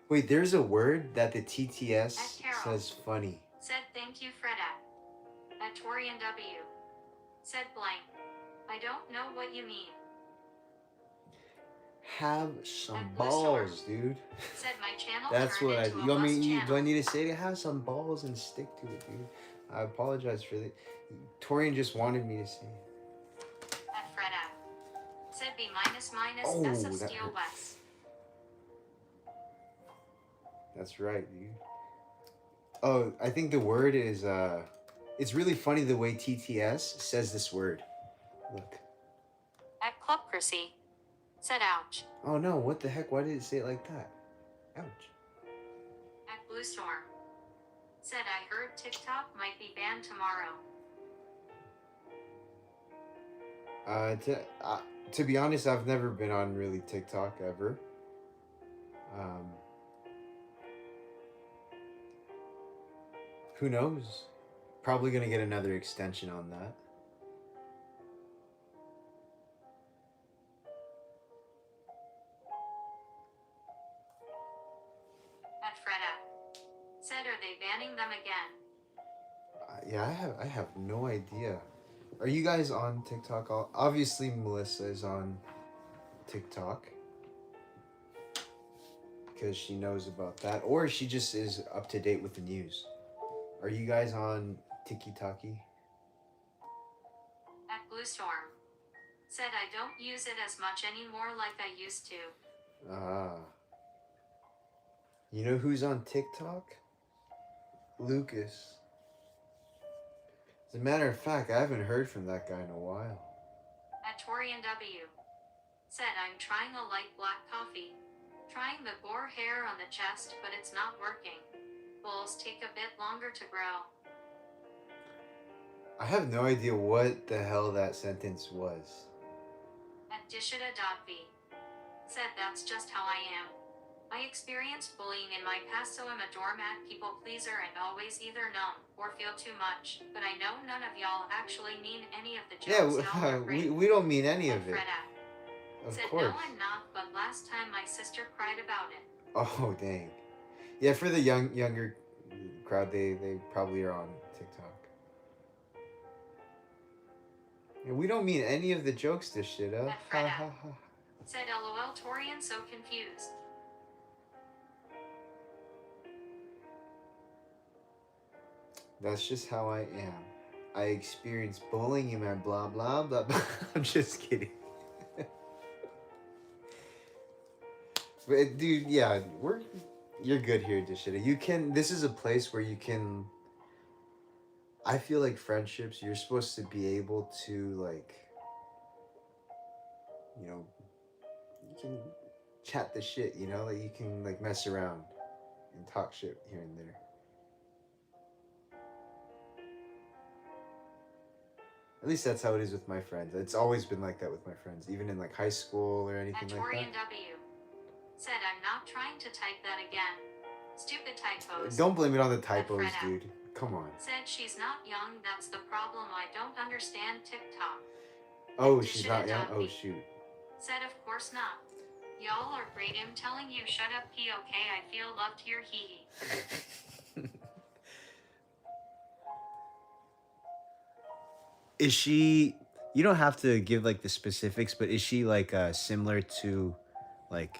Wait, there's a word that the TTS At Carol. says funny. Said, thank you, Freda. At Torian W. Said blank. I don't know what you mean. Have some At Blue Storm. balls, dude. Said my channel That's turned what I. into a You want bus me? Do channel. I need to say to have some balls and stick to it, dude? I apologize for that. Torian just wanted me to say it. At Freda. Said B minus Oh, S of that Steel hurt. West. That's right, dude. Oh, I think the word is it's really funny the way TTS says this word. Look. At Club Chrissy. Said ouch. Oh no, what the heck? Why did it say it like that? Ouch. At Blue Storm. Said I heard TikTok might be banned tomorrow. To be honest, I've never been on really TikTok ever. Who knows? Probably gonna get another extension on that. At Freda. Said said, are they banning them again? Yeah, I have no idea. Are you guys on TikTok? Obviously, Melissa is on TikTok because she knows about that, or she just is up to date with the news. Are you guys on TikTok? At Blue Storm. Said, I don't use it as much anymore like I used to. Ah. You know who's on TikTok? Lucas. As a matter of fact, I haven't heard from that guy in a while. At Torian W. Said, I'm trying a light black coffee. Trying the boar hair on the chest, but it's not working. Bulls take a bit longer to grow. I have no idea what the hell that sentence was. At Dishita.v. Said, that's just how I am. I experienced bullying in my past, so I'm a doormat, people pleaser, and always either numb or feel too much. But I know none of y'all actually mean any of the jokes. Yeah, we don't mean any At of it. Freda. Of Said, course. no, I'm not, but last time my sister cried about it. Oh dang. Yeah, for the younger crowd, they probably are on TikTok. Yeah, we don't mean any of the jokes this shit up. At Ha Freda. ha ha. Said, LOL, Torian, so confused. That's just how I am. I experience bullying in my blah blah blah blah. I'm just kidding. But dude, yeah, you're good here, Dishita. You can. This is a place where you can. I feel like friendships. You're supposed to be able to like. You know. You can chat the shit. You know, like you can like mess around, and talk shit here and there. At least that's how it is with my friends. It's always been like that with my friends, even in like high school or anything At like Torian that. W. Said, I'm not trying to type that again. Stupid typos. Don't blame it on the typos, Freda. dude. Come on. Said, she's not young, that's the problem. I don't understand TikTok. Oh, Dishita she's not young. Oh Dogby. shoot. Said, of course not. Y'all are great. I'm telling you, shut up, P. Okay, I feel loved here, hee hee. Is she? You don't have to give like the specifics, but is she like similar to, like,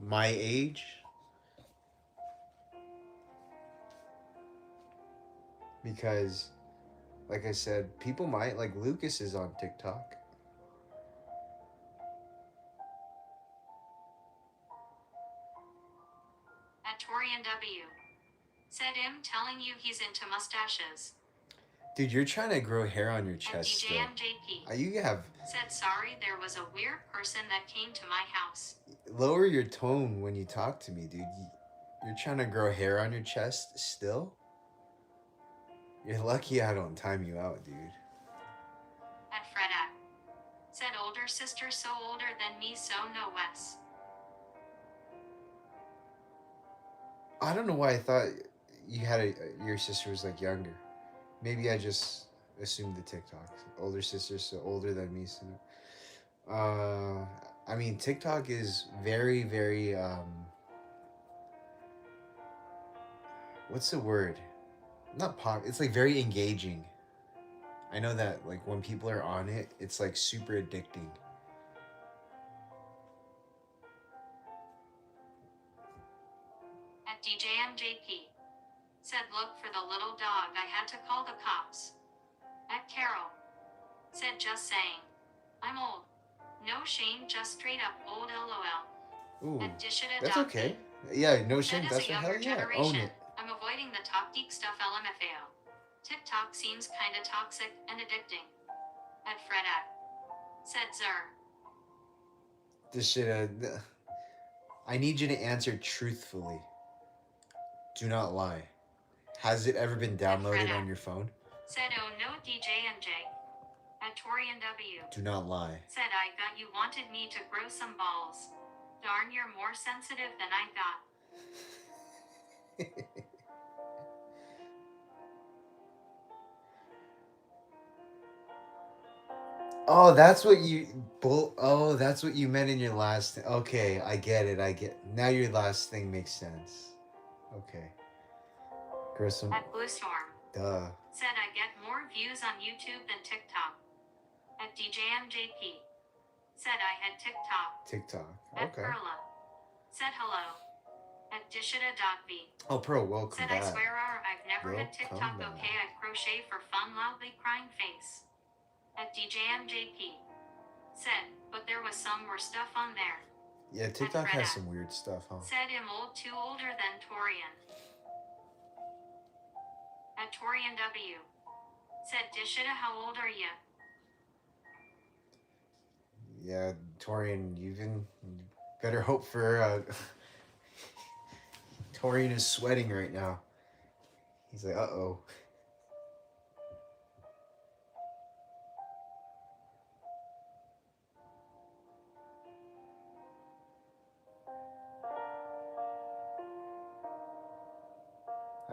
my age? Because, like I said, people might like Lucas is on TikTok. At Torian W. Said, him telling you he's into mustaches. Dude, you're trying to grow hair on your At chest DJ still. MJP. You have Said, sorry, there was a weird person that came to my house. lower your tone when you talk to me, dude. You're trying to grow hair on your chest still. You're lucky I don't time you out, dude. At Freda. Said, older sister, so older than me, so no Wes. I don't know why I thought you had your sister was like younger. Maybe I just assumed the TikTok. Older sister, so older than me. So, I mean, TikTok is very, very. What's the word? Not pop. It's like very engaging. I know that like when people are on it, it's like super addicting. At DJ MJP. Said, look for the little dog, I had to call the cops. At Carol. Said, just saying. I'm old. No shame, just straight up old, LOL. Ooh, At Dishita that's Dogby. okay. Yeah, no shame. Said, as That's a what hell younger yeah. Own generation, it. I'm avoiding the top geek stuff, LMFAO. TikTok seems kinda toxic and addicting. At Freda. Said, Zer. This shit. I need you to answer truthfully. Do not lie. Has it ever been downloaded Freda. on your phone? Said, oh no, DJ MJ. At Torian W. Do not lie. Said, I thought you wanted me to grow some balls. Darn, you're more sensitive than I thought. Oh, that's what you oh, that's what you meant in your last. Okay, I get it. Now your last thing makes sense. Okay. Grissom. At Blue Storm. Duh. Said I get more views on YouTube than TikTok. At DJMJP. Said I had TikTok. TikTok. At Okay. Perla. Said hello. At Dishita.v. Oh, Pro, welcome Said back. I swear I've never had Welcome TikTok. back. Okay, I crochet for fun, loudly crying face. At DJMJP. Said, but there was some more stuff on there. Yeah, TikTok has Freda. some weird stuff, huh? Said I'm old, too older than Torian. At Torian W. Said Dishita, how old are you? Yeah, Torian, you better hope for. Torian is sweating right now. He's like, uh-oh.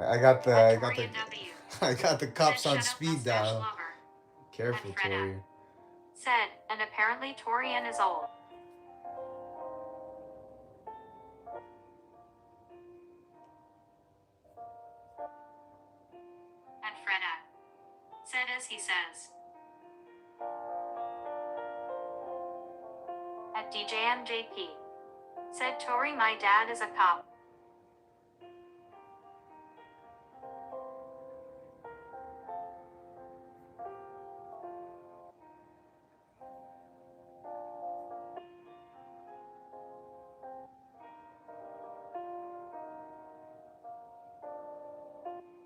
I got the At Torian W. I got the cops Said, on shut up, speed mustache dial. lover. Careful, At Freda. Torian. Said, and apparently Torian is old. At Freda. Said as he says. At DJMJP. Said Tori, my dad is a cop.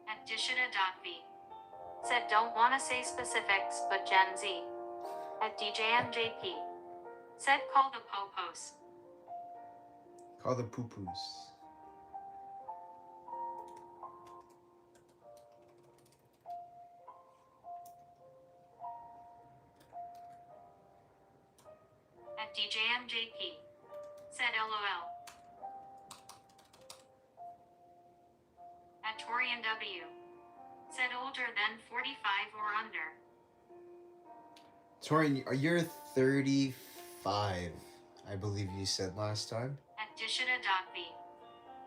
At Dishita.v. Said don't wanna say specifics, but Gen Z. At DJMJP. Said call the popos. Call the poo-poos. At DJMJP. Said LOL. At Torian W. Said older than 45 or under. Torian, you're 35, I believe you said last time. At Dishita.v.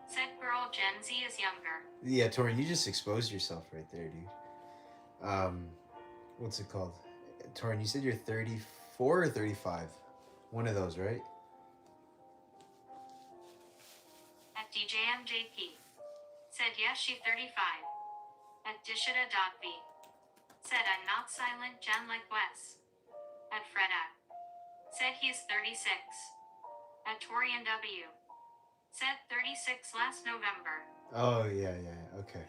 Said girl Gen Z is younger. Yeah, Torian, you just exposed yourself right there, dude. What's it called? Torian, you said you're 34 or 35? One of those, right? At DJMJP. Said yes, she 35. At Dishita.v. Said I'm not silent Gen like Wes. At Freda. Said he's 36. At Torian W. Said 36 last November. Oh, yeah, okay.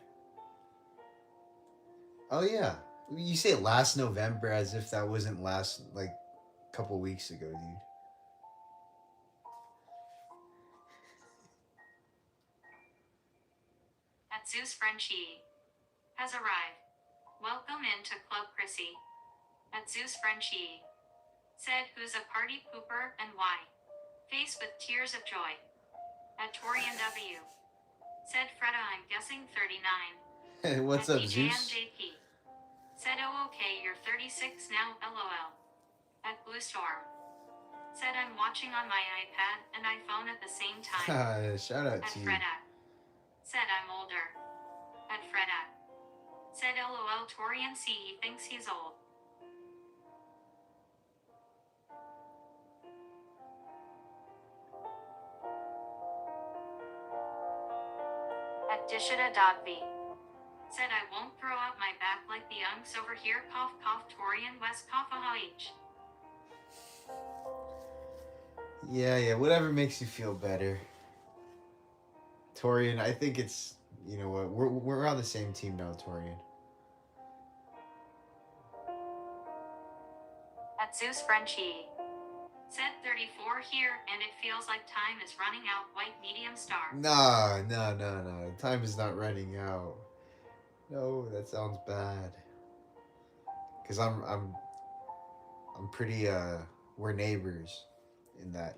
Oh, yeah. You say last November as if that wasn't last, like, couple weeks ago, dude. At Zeus Frenchie. Has arrived. Welcome into Club Chrissy. At Zeus Frenchie. Said who's a party pooper and why. Face with tears of joy. At Torian W. Said Freda I'm guessing 39. What's At up, Zeus? DJMJP. Said oh okay you're 36 now lol. At Blue Storm. Said I'm watching on my iPad and iPhone at the same time. Shout out At to you. Freda. Said I'm older. At Freda. Said lol Torian C he thinks he's old. At Dishita.v. Said I won't throw out my back like the unks over here cough cough Torian West cough H. Yeah, whatever makes you feel better. Torian, I think it's, you know what, we're on the same team now, Torian. At Zeus Frenchie. Said 34 here and it feels like time is running out white medium star. No. Time is not running out. No, that sounds bad. Cause I'm pretty we're neighbors in that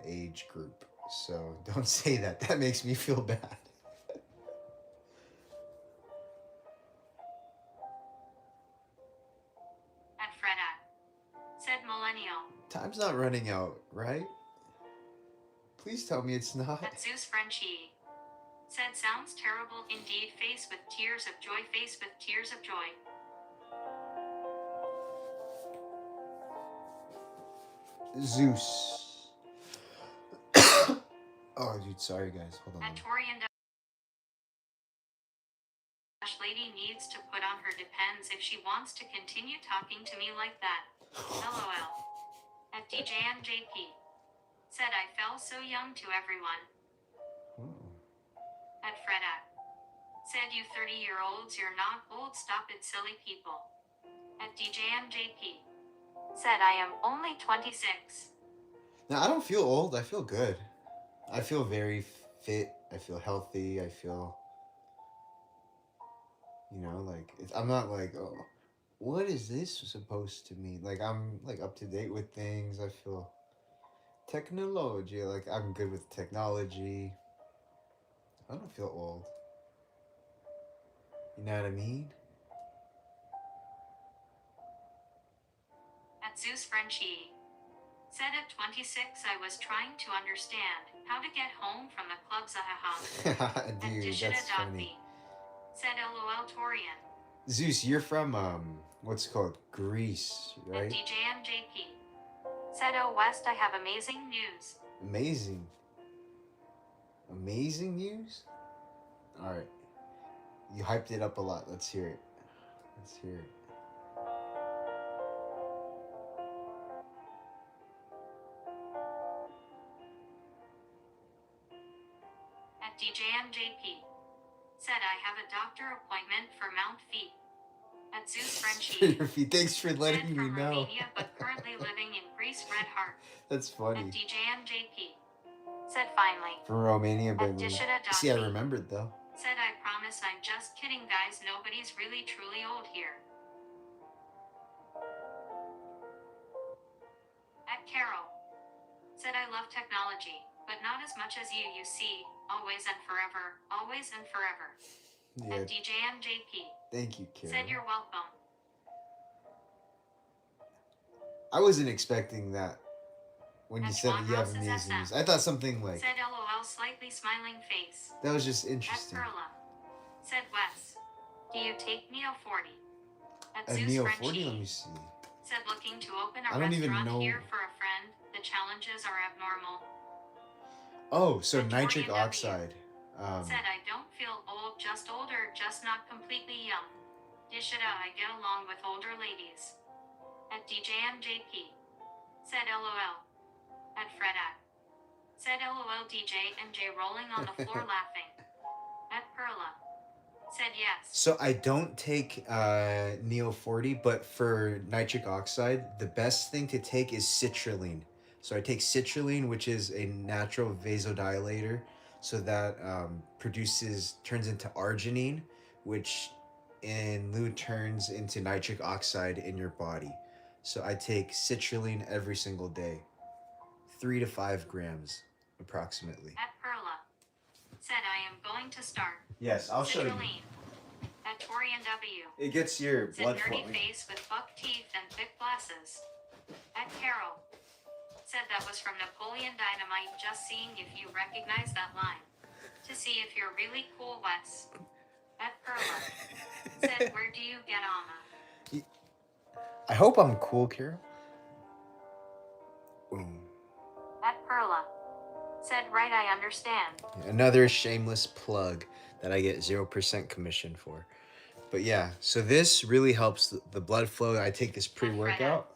age group. So don't say that. That makes me feel bad. At Freda. Said millennial. Time's not running out, right? Please tell me it's not. At Zeus Frenchie. Said sounds terrible indeed. Face with tears of joy. Face with tears of joy. Zeus. Oh, dude, sorry guys. Hold on. At Torian Dash lady needs to put on her depends if she wants to continue talking to me like that. LOL. At DJMJP. Said I fell so young to everyone. At Freda. Said you 30-year-olds, you're not old, stop it silly people. At DJMJP. Said I am only 26. Now, I don't feel old. I feel good. I feel very fit. I feel healthy. I feel, you know, like I'm not like, oh, what is this supposed to mean? Like I'm like up to date with things. I feel technology. Like I'm good with technology. I don't feel old. You know what I mean? At Zeus Frenchie. Said at 26 I was trying to understand how to get home from the club Zahaha. At Dude, that's funny. Dishida.me. Said LOL Torian. Zeus, you're from what's it called Greece, At right? DJMJP. Said oh West I have amazing news. Amazing. Amazing news? Alright. You hyped it up a lot. Let's hear it. Let's hear it. At DJMJP. Said I have a doctor appointment for Mount Feet. At Zeus Frenchie. Thanks for Said letting me from know. Romania but currently living in Greece. Red Heart. That's At funny. DJMJP. Said finally. From Romania, but At Dishida.me. see, I remembered though. Said I promise I'm just kidding guys, nobody's really truly old here. At Carol. Said I love technology, but not as much as you see, always and forever, always and forever. Yeah, At DJMJP. thank you, Karen. Said you're welcome. I wasn't expecting that when you At said that you have Juan Ross's amazing SM. news. I thought something like Said LOL slightly smiling face. that was just At interesting. Perla. Said Wes. Do you take Neo 40? At A Zeus Neo Frenchie. 40, let me see. Said looking to open a I don't even restaurant know. here for a friend. The challenges are abnormal. Oh, so At nitric Torian W. oxide. Said I don't feel old, just older, just not completely young. Dishida I get along with older ladies. At DJMJP. Said LOL. At Freda. Said LOL DJ MJ rolling on the floor laughing. At Perla. Said yes. So I don't take Neo 40, but for nitric oxide, the best thing to take is citrulline. So I take citrulline, which is a natural vasodilator, so that turns into arginine, which in lieu turns into nitric oxide in your body. So I take citrulline every single day, 3 to 5 grams approximately. At Perla. Said I am going to start. Yes, I'll show you. Citrulline. At Torian W. It gets your Said blood nerdy flowing. face with buck teeth and thick glasses. At Carol. Said that was from Napoleon Dynamite, just seeing if you recognize that line. To see if you're really cool, Wes. At Perla. Said where do you get Amma? I hope I'm cool, Carol. Boom. At Perla. Said right I understand. Another shameless plug that I get 0% commission for. But yeah, so this really helps the blood flow. I take this pre-workout.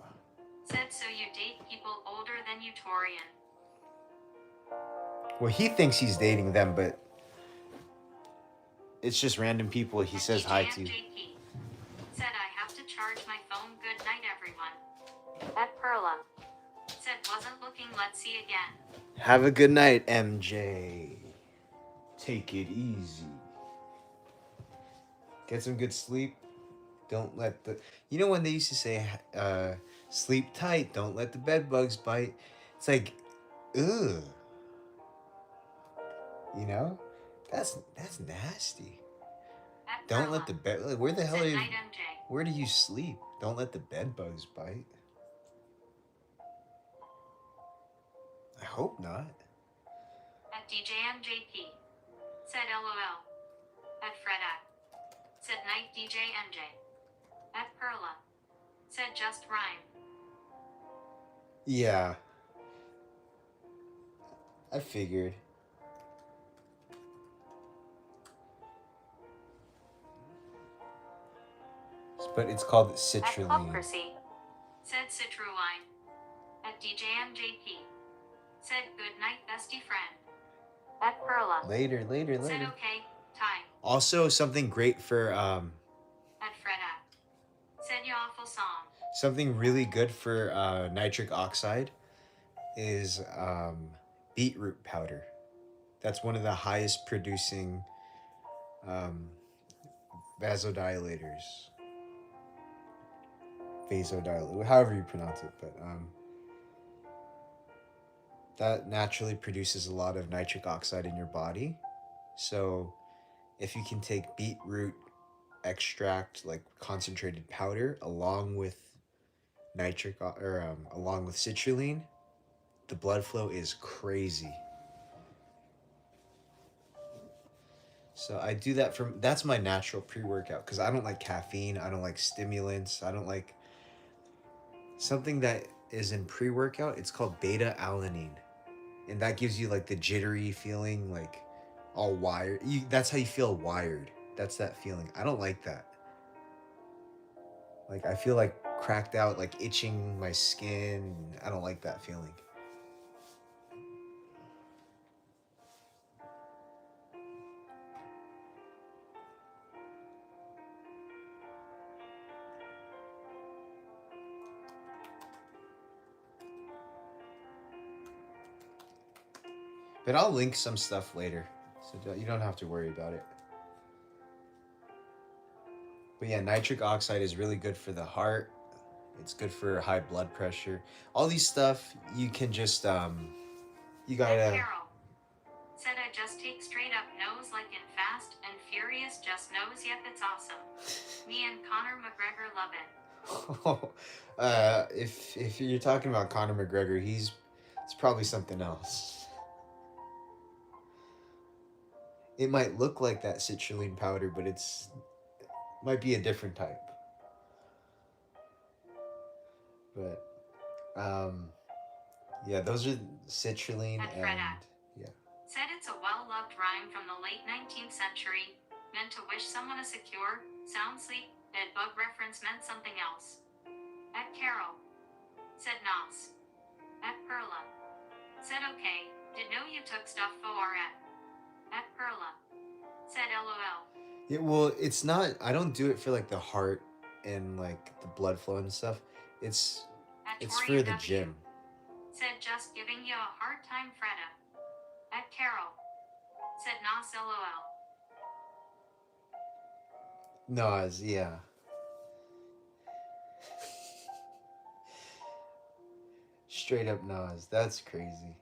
Said so you date people older than you, Torian. Well, he thinks he's dating them, but It's just random people he At says hi to. DJMJP. Said I have to charge my phone. Good night, everyone. At Perla. Said wasn't looking. Let's see again. have a good night, MJ. Take it easy. Get some good sleep. Don't let the... You know when they used to say, sleep tight, don't let the bed bugs bite? It's like, ugh. You know? That's nasty. At Don't Perla. let the bed... Like, where the hell Said are you... night, MJ. Where do you sleep? Don't let the bed bugs bite. I hope not. At DJMJP. Said LOL. At Freda. Said Night DJ MJ. At Perla. Said just rhyme. Yeah, I figured. But it's called At Club citrulline. Chrissy. Said Citruline. At DJ MJP. Said good night, bestie friend. At Perla. Later. Said okay, time. Also, something great for At Freda. Said you awful song. something really good for nitric oxide is beetroot powder. That's one of the highest producing vasodilators. Vasodilator, however you pronounce it, but that naturally produces a lot of nitric oxide in your body. So if you can take beetroot extract, like concentrated powder, along with along with citrulline, the blood flow is crazy. So I do that that's my natural pre-workout because I don't like caffeine, I don't like stimulants, I don't like something that is in pre-workout. It's called beta alanine, and that gives you like the jittery feeling, like all wired. That's how you feel wired. That's that feeling. I don't like that. Like I feel like cracked out, like itching my skin. I don't like that feeling. But I'll link some stuff later, so you don't have to worry about it. But yeah, nitric oxide is really good for the heart. It's good for high blood pressure. All these stuff you can just you At gotta. Carol. Said I just take straight up nose like in Fast and Furious just knows yep it's awesome. Me and Conor McGregor love it. If you're talking about Conor McGregor, it's probably something else. It might look like that citrulline powder, but might be a different type. But yeah, those are citrulline At and Freda. yeah. Said it's a well-loved rhyme from the late 19th century, meant to wish someone a secure, sound sleep. Dead bug reference meant something else. At Carol. Said Nos. At Perla. Said okay, did know you took stuff for it. At Perla. Said LOL. Yeah, well, it's not. I don't do it for like the heart and like the blood flow and stuff. It's At it's Tori for the W. gym. Said just giving you a hard time, Freda. At Carol. Said Nos LOL. Nas, yeah. Straight up Nas. That's crazy.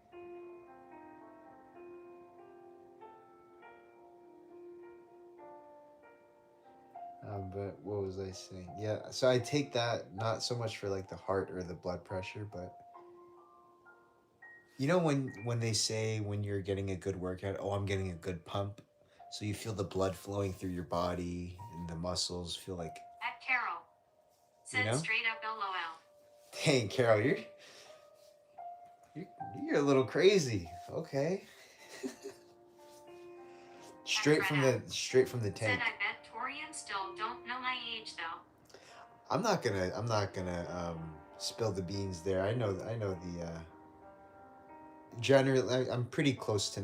But what was I saying? Yeah, so I take that not so much for like the heart or the blood pressure, but you know when they say when you're getting a good workout, oh, I'm getting a good pump, so you feel the blood flowing through your body and the muscles feel like. At Carol. Said know? straight up LOL. Dang, Carol, you're a little crazy. Okay. straight from the Said tank. I bet Torian still don't know my age though. I'm not gonna spill the beans there. I know the generally I'm pretty close to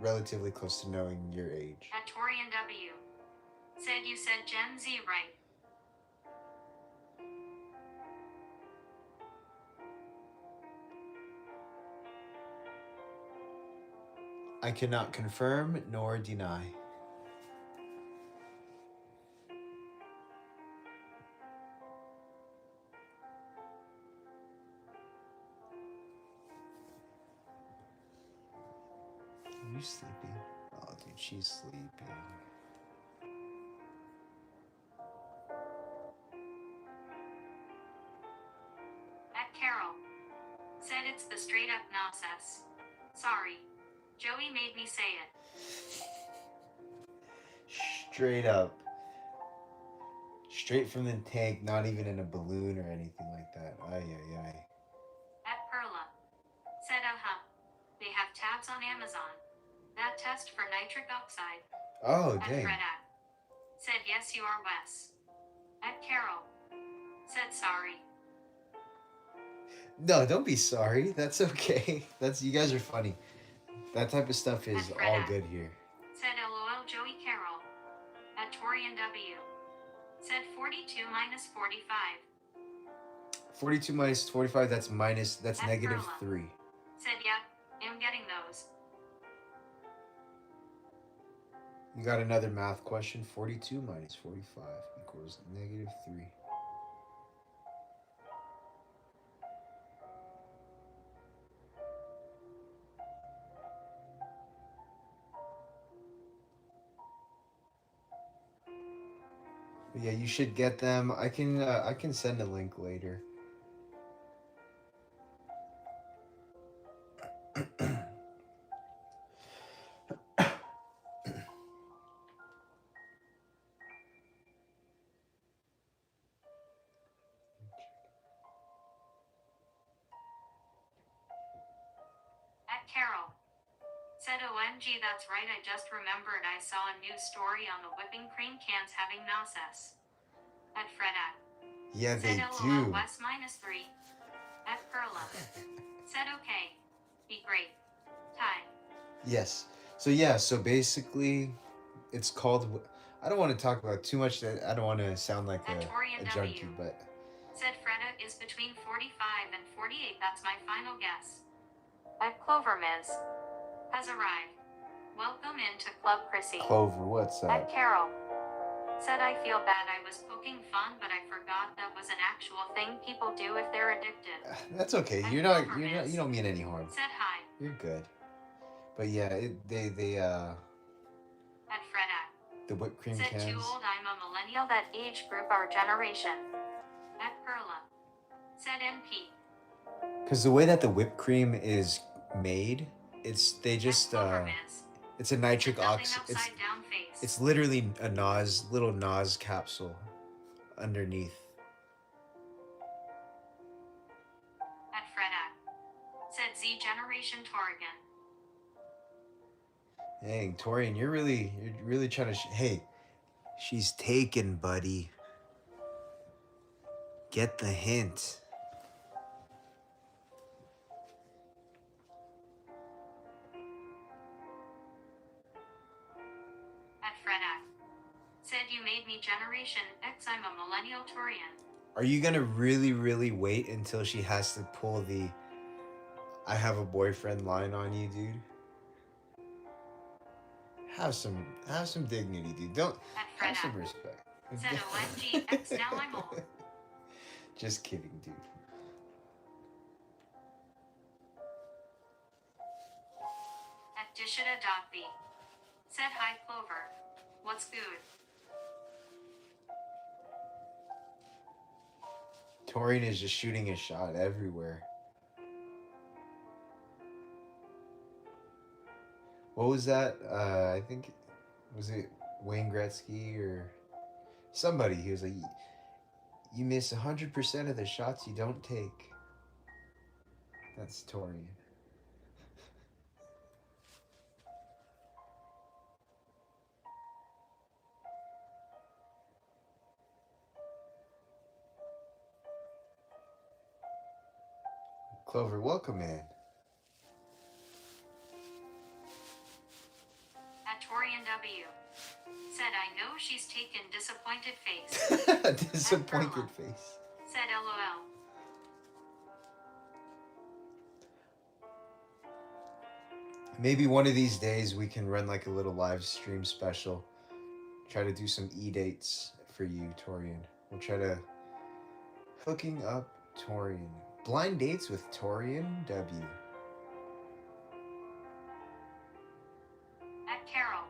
relatively close to knowing your age. At Torian W. Said you said Gen Z right. I cannot confirm nor deny. Are you sleeping? Oh, dude, she's sleeping. At Carol. Said it's the straight up nonsense. Sorry. Joey made me say it. Straight up. Straight from the tank, not even in a balloon or anything like that. Ay, ay, ay. At Perla. Said they have tabs on Amazon. That test for nitric oxide. Oh, At dang. Fred at. Said yes you are Wes. At Carol. Said sorry. No, don't be sorry. That's okay. You guys are funny. That type of stuff is At Fred all at. good here. Said LOL Joey Carol. At Torian W. Said 42 minus 45. 42 minus 45, that's At negative Perla. 3. Said yep, am getting those. You got another math question. 42 minus 45 equals negative 3. But yeah, you should get them. I can send a link later. At Carol. Said OMG that's right I just remembered I saw a news story on the whipping cream cans having nonsense. At Fred at. Yeah, they Said do. LOL West minus 3. At Perla. Said okay. Be great. Ty. Yes. So yeah, so basically it's called I don't want to talk about too much that I don't want to sound like At Torian a junkie, W. but Said Freda is between 45 and 48. That's my final guess. At Clover Miz. Has arrived. Welcome into Club Chrissy. Clover, what's At up? Carol. Said I feel bad I was poking fun but I forgot that was an actual thing people do if they're addicted. That's okay. At You Clover Miz. don't mean any harm. Said hi. You're good. But yeah, they At Freda. the whipped cream Said too cans. old I'm a millennial that age group our generation. At Perla. Said NP. Cuz the way that the whipped cream is made, they just At Clover Miz. it's a nitric Nothing oxide. upside down face. It's literally a little Nas capsule underneath. At Freda. Said Z Generation Torrigan. Dang, Torian, you're really trying to. Hey, she's taken, buddy. Get the hint. At Freda. Said you made me Generation X. I'm a millennial Torian. Are you gonna really wait until she has to pull the "I have a boyfriend" line on you, dude? Have some dignity, dude. Don't At have some Freda. respect. Said OMG X. Now I'm old. Just kidding, dude. At Dishita.B. Said hi Clover. What's good? Torian is just shooting a shot everywhere. What was that? I think was it Wayne Gretzky or somebody? He was like, "You miss 100% of the shots you don't take." That's Torian. Clover, welcome in. At Torian W. Said I know she's taken disappointed face. Disappointed face. Said LOL. Maybe one of these days we can run like a little live stream special. Try to do some e-dates for you, Torian. We'll try to hooking up Torian. Blind dates with Torian W. At Carol.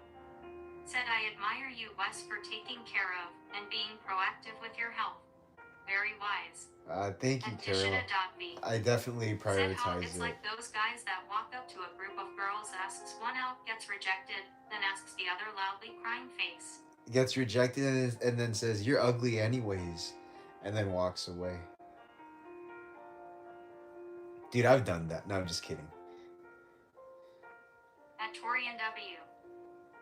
Said I admire you, Wes, for taking care of and being proactive with your health. Very wise. Thank you, At Carol. Dishita.B. I definitely Said how prioritize it's it. like those guys that walk up to a group of girls Charles asks one out, gets rejected, then asks the other loudly, crying face. Gets rejected and then says, "You're ugly anyways," and then walks away. Dude, I've done that. No, I'm just kidding. At Torian W.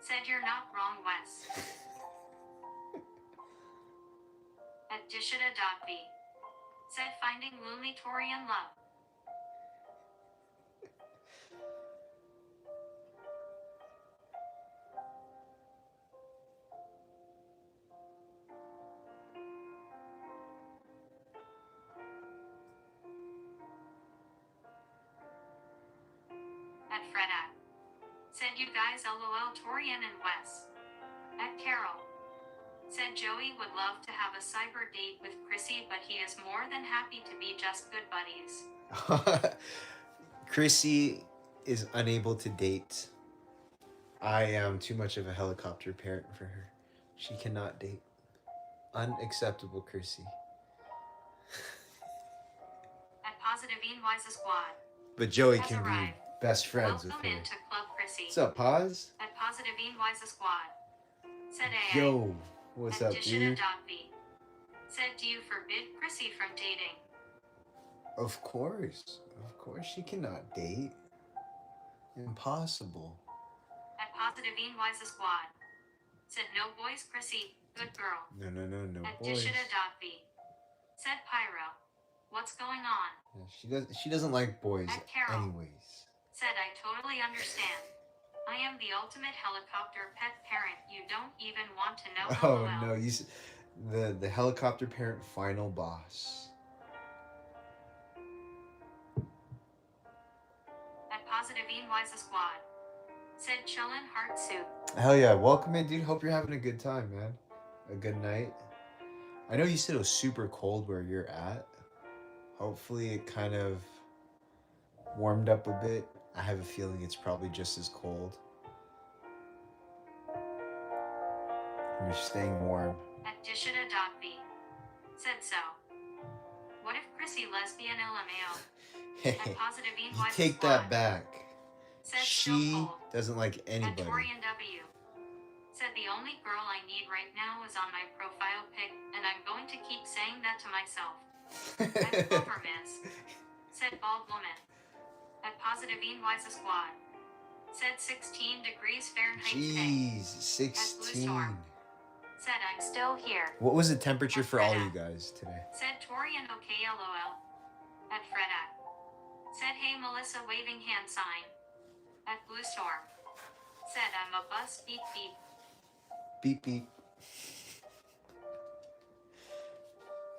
Said you're not wrong, Wes. At Dishita.v. Said finding lonely Torian love. At Freda. Said you guys LOL Torian and Wes. At Carol. Said Joey would love to have a cyber date with Chrissy, but he is more than happy to be just good buddies. Chrissy is unable to date. I am too much of a helicopter parent for her. She cannot date. Unacceptable, Chrissy. At Positive Wise Squad. But Joey Has can be arrived. best friends with Welcome her. into Club Chrissy. What's up, Paz? At Positive Wise Squad. Said AA. Yo, what's At up, dude? Dishita.v. Said, do you forbid Chrissy from dating? Of course. Of course she cannot date. Impossible. At Positive Wise Squad. Said, no boys, Chrissy. Good girl. No At boys. Dishita.v. Said Pyro. What's going on? Yeah, she doesn't like boys At Carol. anyways. Said, I totally understand. I am the ultimate helicopter pet parent. You don't even want to know. Oh LOL. no, the helicopter parent final boss. At Positive Wise Squad. Said chillin' heart soup. Hell yeah, welcome in, dude. Hope you're having a good time, man. A good night. I know you said it was super cold where you're at. Hopefully it kind of warmed up a bit. I have a feeling it's probably just as cold. You're staying warm. At Dishita.v. Said so. What if Chrissy lesbian LMAO? At Positive You Wise take Squad. that back. Said She still cold. doesn't like At anybody. Torian W. Said the only girl I need right now is on my profile pic, and I'm going to keep saying that to myself. At Clover Miss. Said bald woman. At Positive Wise Squad. Said 16 degrees Fahrenheit today. Jeez, 16. Said I'm still here. What was the temperature for all you guys today? Said Torian okay LOL. At Freda. Said hey Melissa waving hand sign. At Blue Storm. Said I'm a bus beep beep. Beep beep.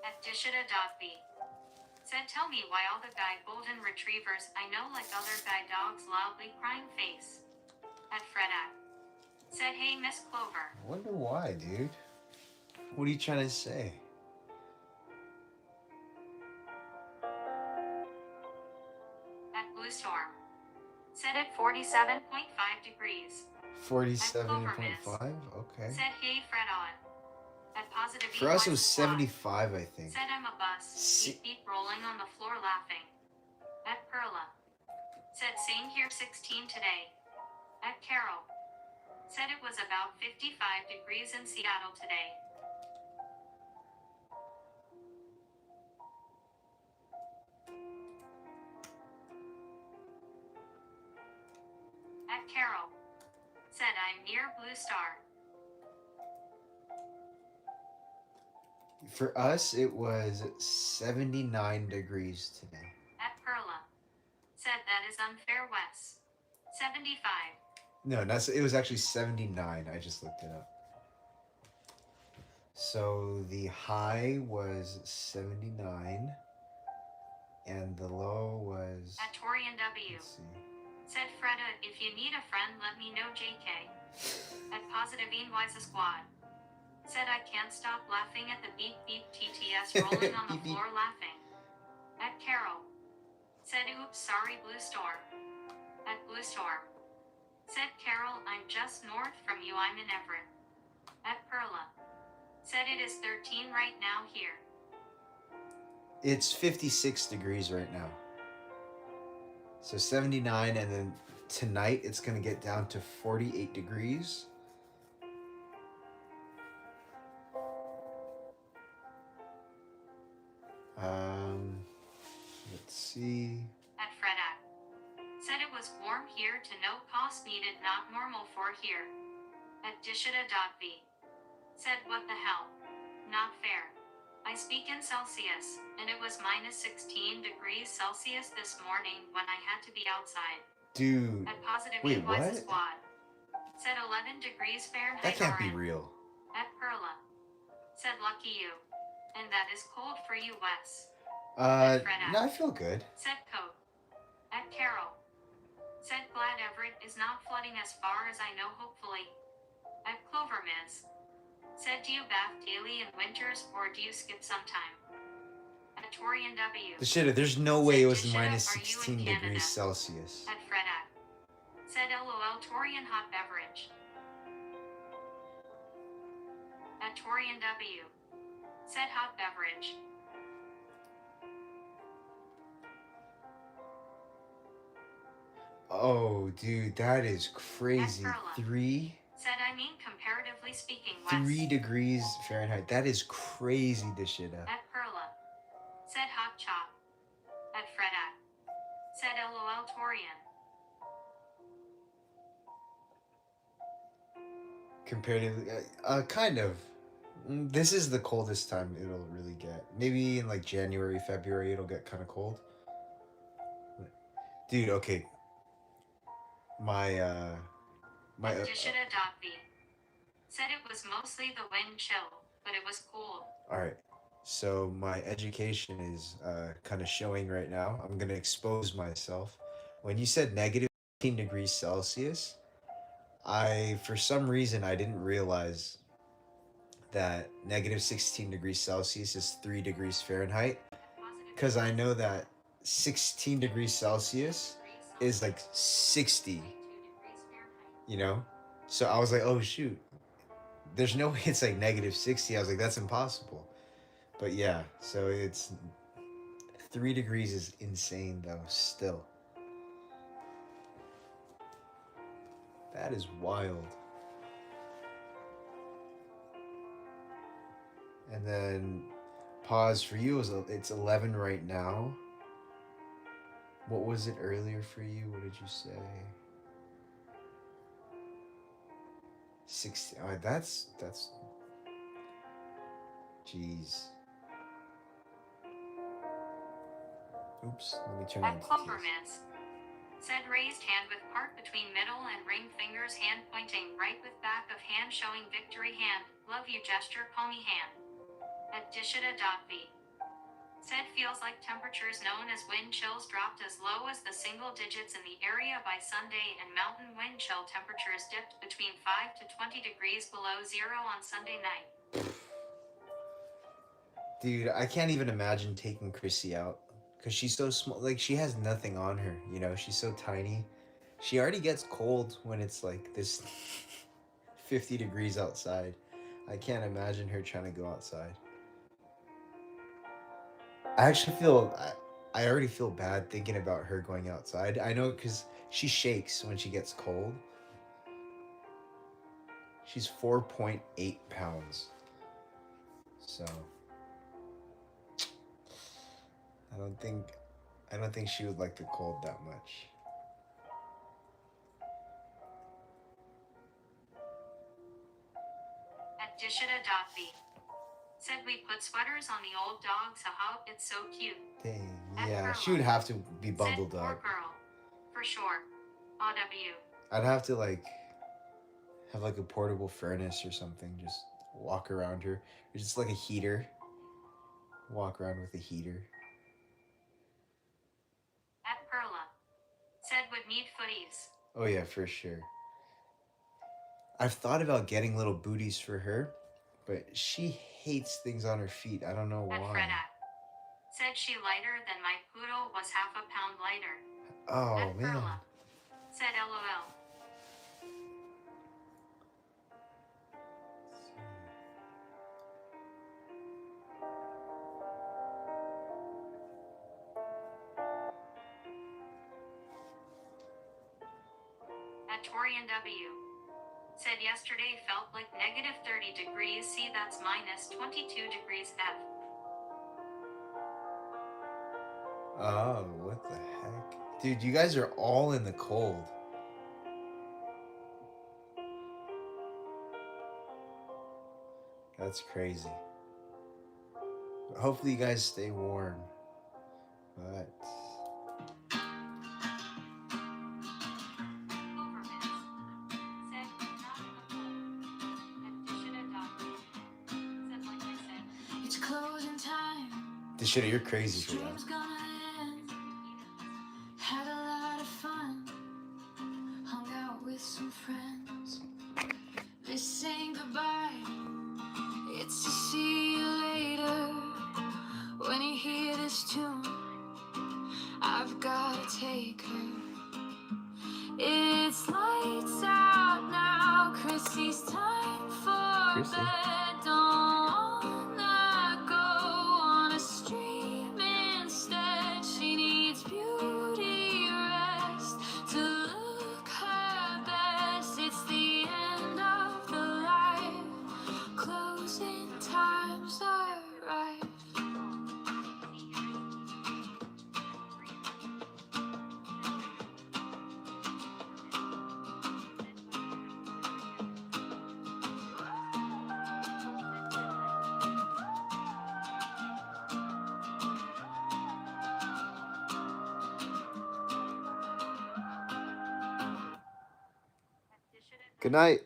At Dishita.v. Said tell me why all the guy golden retrievers I know like other guy dogs loudly crying face. At Freda. Said hey Miss Clover. I wonder why, dude. What are you trying to say? At Blue Storm. Said at 47.5 degrees. 47.5? Okay. Said hey Fred on. At Positive For us, it was Squad. 75, I think. Said I'm a bus. Si- Beep beep rolling on the floor laughing. At Perla. Said same here 16 today. At Carol. Said it was about 55 degrees in Seattle today. At Carol. Said I'm near Blue Star. For us, it was 79 degrees today. At Perla. Said that is unfair, Wes. 75. No, it was actually 79. I just looked it up. So the high was 79, and the low was. At Torian W. Let's see. Said Freda, if you need a friend, let me know, JK. At Positive Wise Squad. Said I can't stop laughing at the beep beep TTS rolling on the Beep, beep. floor laughing. At Carol. Said oops, sorry, Blue Storm. At Blue Storm. Said Carol, I'm just north from you, I'm in Everett. At Perla. Said it is 13 right now here. It's 56 degrees right now. So 79 and then tonight it's gonna get down to 48 degrees. Let's see. At Freda. Said it was warm here to no cost needed, not normal for here. At Dishita.v. Said what the hell? Not fair. I speak in Celsius, and it was minus 16 degrees Celsius this morning when I had to be outside. Dude, At Positive wait, Equise what? Squad. Said 11 degrees Fahrenheit. That can't be RN. real. At Perla. Said lucky you. And that is cold for you, Wes. No, I feel good. Said Coat. At Carol. Said glad Everett is not flooding as far as I know, hopefully. At Clover Miz. Said do you bath daily in winters or do you skip sometime? At Torian W. The shit, there's no way it was Said, minus "Are you in 16 Canada?" degrees Celsius. At Freda. Said LOL Torian hot beverage. At Torian W. Said hot beverage. Oh, dude, that is crazy. Perla. 3 Said I mean comparatively speaking, Wes. 3 degrees Fahrenheit. That is crazy, this shit. At Perla. Said hot chop. At Freda. Said LOL Torian. Comparatively, kind of. This is the coldest time it'll really get. Maybe in like January, February, it'll get kind of cold. Dude, okay. My At Dishita.v. Said it was mostly the wind chill, but it was cool. all right. So my education is kind of showing right now. I'm gonna expose myself. When you said negative 15 degrees Celsius, for some reason I didn't realize that negative 16 degrees Celsius is 3 degrees Fahrenheit, because I know that 16 degrees Celsius is like 60, you know? So I was like, oh shoot, there's no way it's like negative 60. I was like, that's impossible. But yeah, so it's 3 degrees is insane though, still. That is wild. And then pause for you is it's 11 right now. What was it earlier for you? What did you say? 60. Oh, that's jeez. Oops, let me turn on At the Clover TTS. Miz. Said raised hand with part between middle and ring fingers, hand pointing right with back of hand showing victory hand. Love you gesture, palmy hand. At Dishita.v. Said feels like temperatures known as wind chills dropped as low as the single digits in the area by Sunday, and mountain wind chill temperatures dipped between 5 to 20 degrees below zero on Sunday night. Dude, I can't even imagine taking Chrissy out because she's so small. Like, she has nothing on her, you know? She's so tiny. She already gets cold when it's like this 50 degrees outside. I can't imagine her trying to go outside. I actually I already feel bad thinking about her going outside. I know because she shakes when she gets cold. She's 4.8 pounds. So I don't think she would like the cold that much. At Dishita.v. Said we put sweaters on the old dog, so how it's so cute. Dang, At yeah, Perla. she would have to be bundled Said poor up. girl. For sure. OW. I'd have to like have like a portable furnace or something, just walk around her. Or just like a heater. Walk around with a heater. At Perla. Said would need footies. Oh yeah, for sure. I've thought about getting little booties for her, but she hates things on her feet. I don't know At why. Freda. Said she lighter than my poodle was half a pound lighter. Oh At man. Perla. Said LOL. At Torian W. Said yesterday felt like negative 30 degrees C, that's minus 22 degrees F. Oh, what the heck? Dude, you guys are all in the cold. That's crazy. Hopefully you guys stay warm. But Overmans. Said not in the cold. At Dishita.com. Said like I said. It's closing time. Dishita, you're crazy for that. Stream's gonna end. Had a lot of fun. Hung out with some friends. This ain't goodbye. It's to see you later. When you hear this tune, I've gotta take her. It's lights out now. Chrissy's time for Chrissy? bed. Don't wanna go on a stream instead. She needs beauty rest to look her best. It's the end of the life. Closing times arrive. Good night.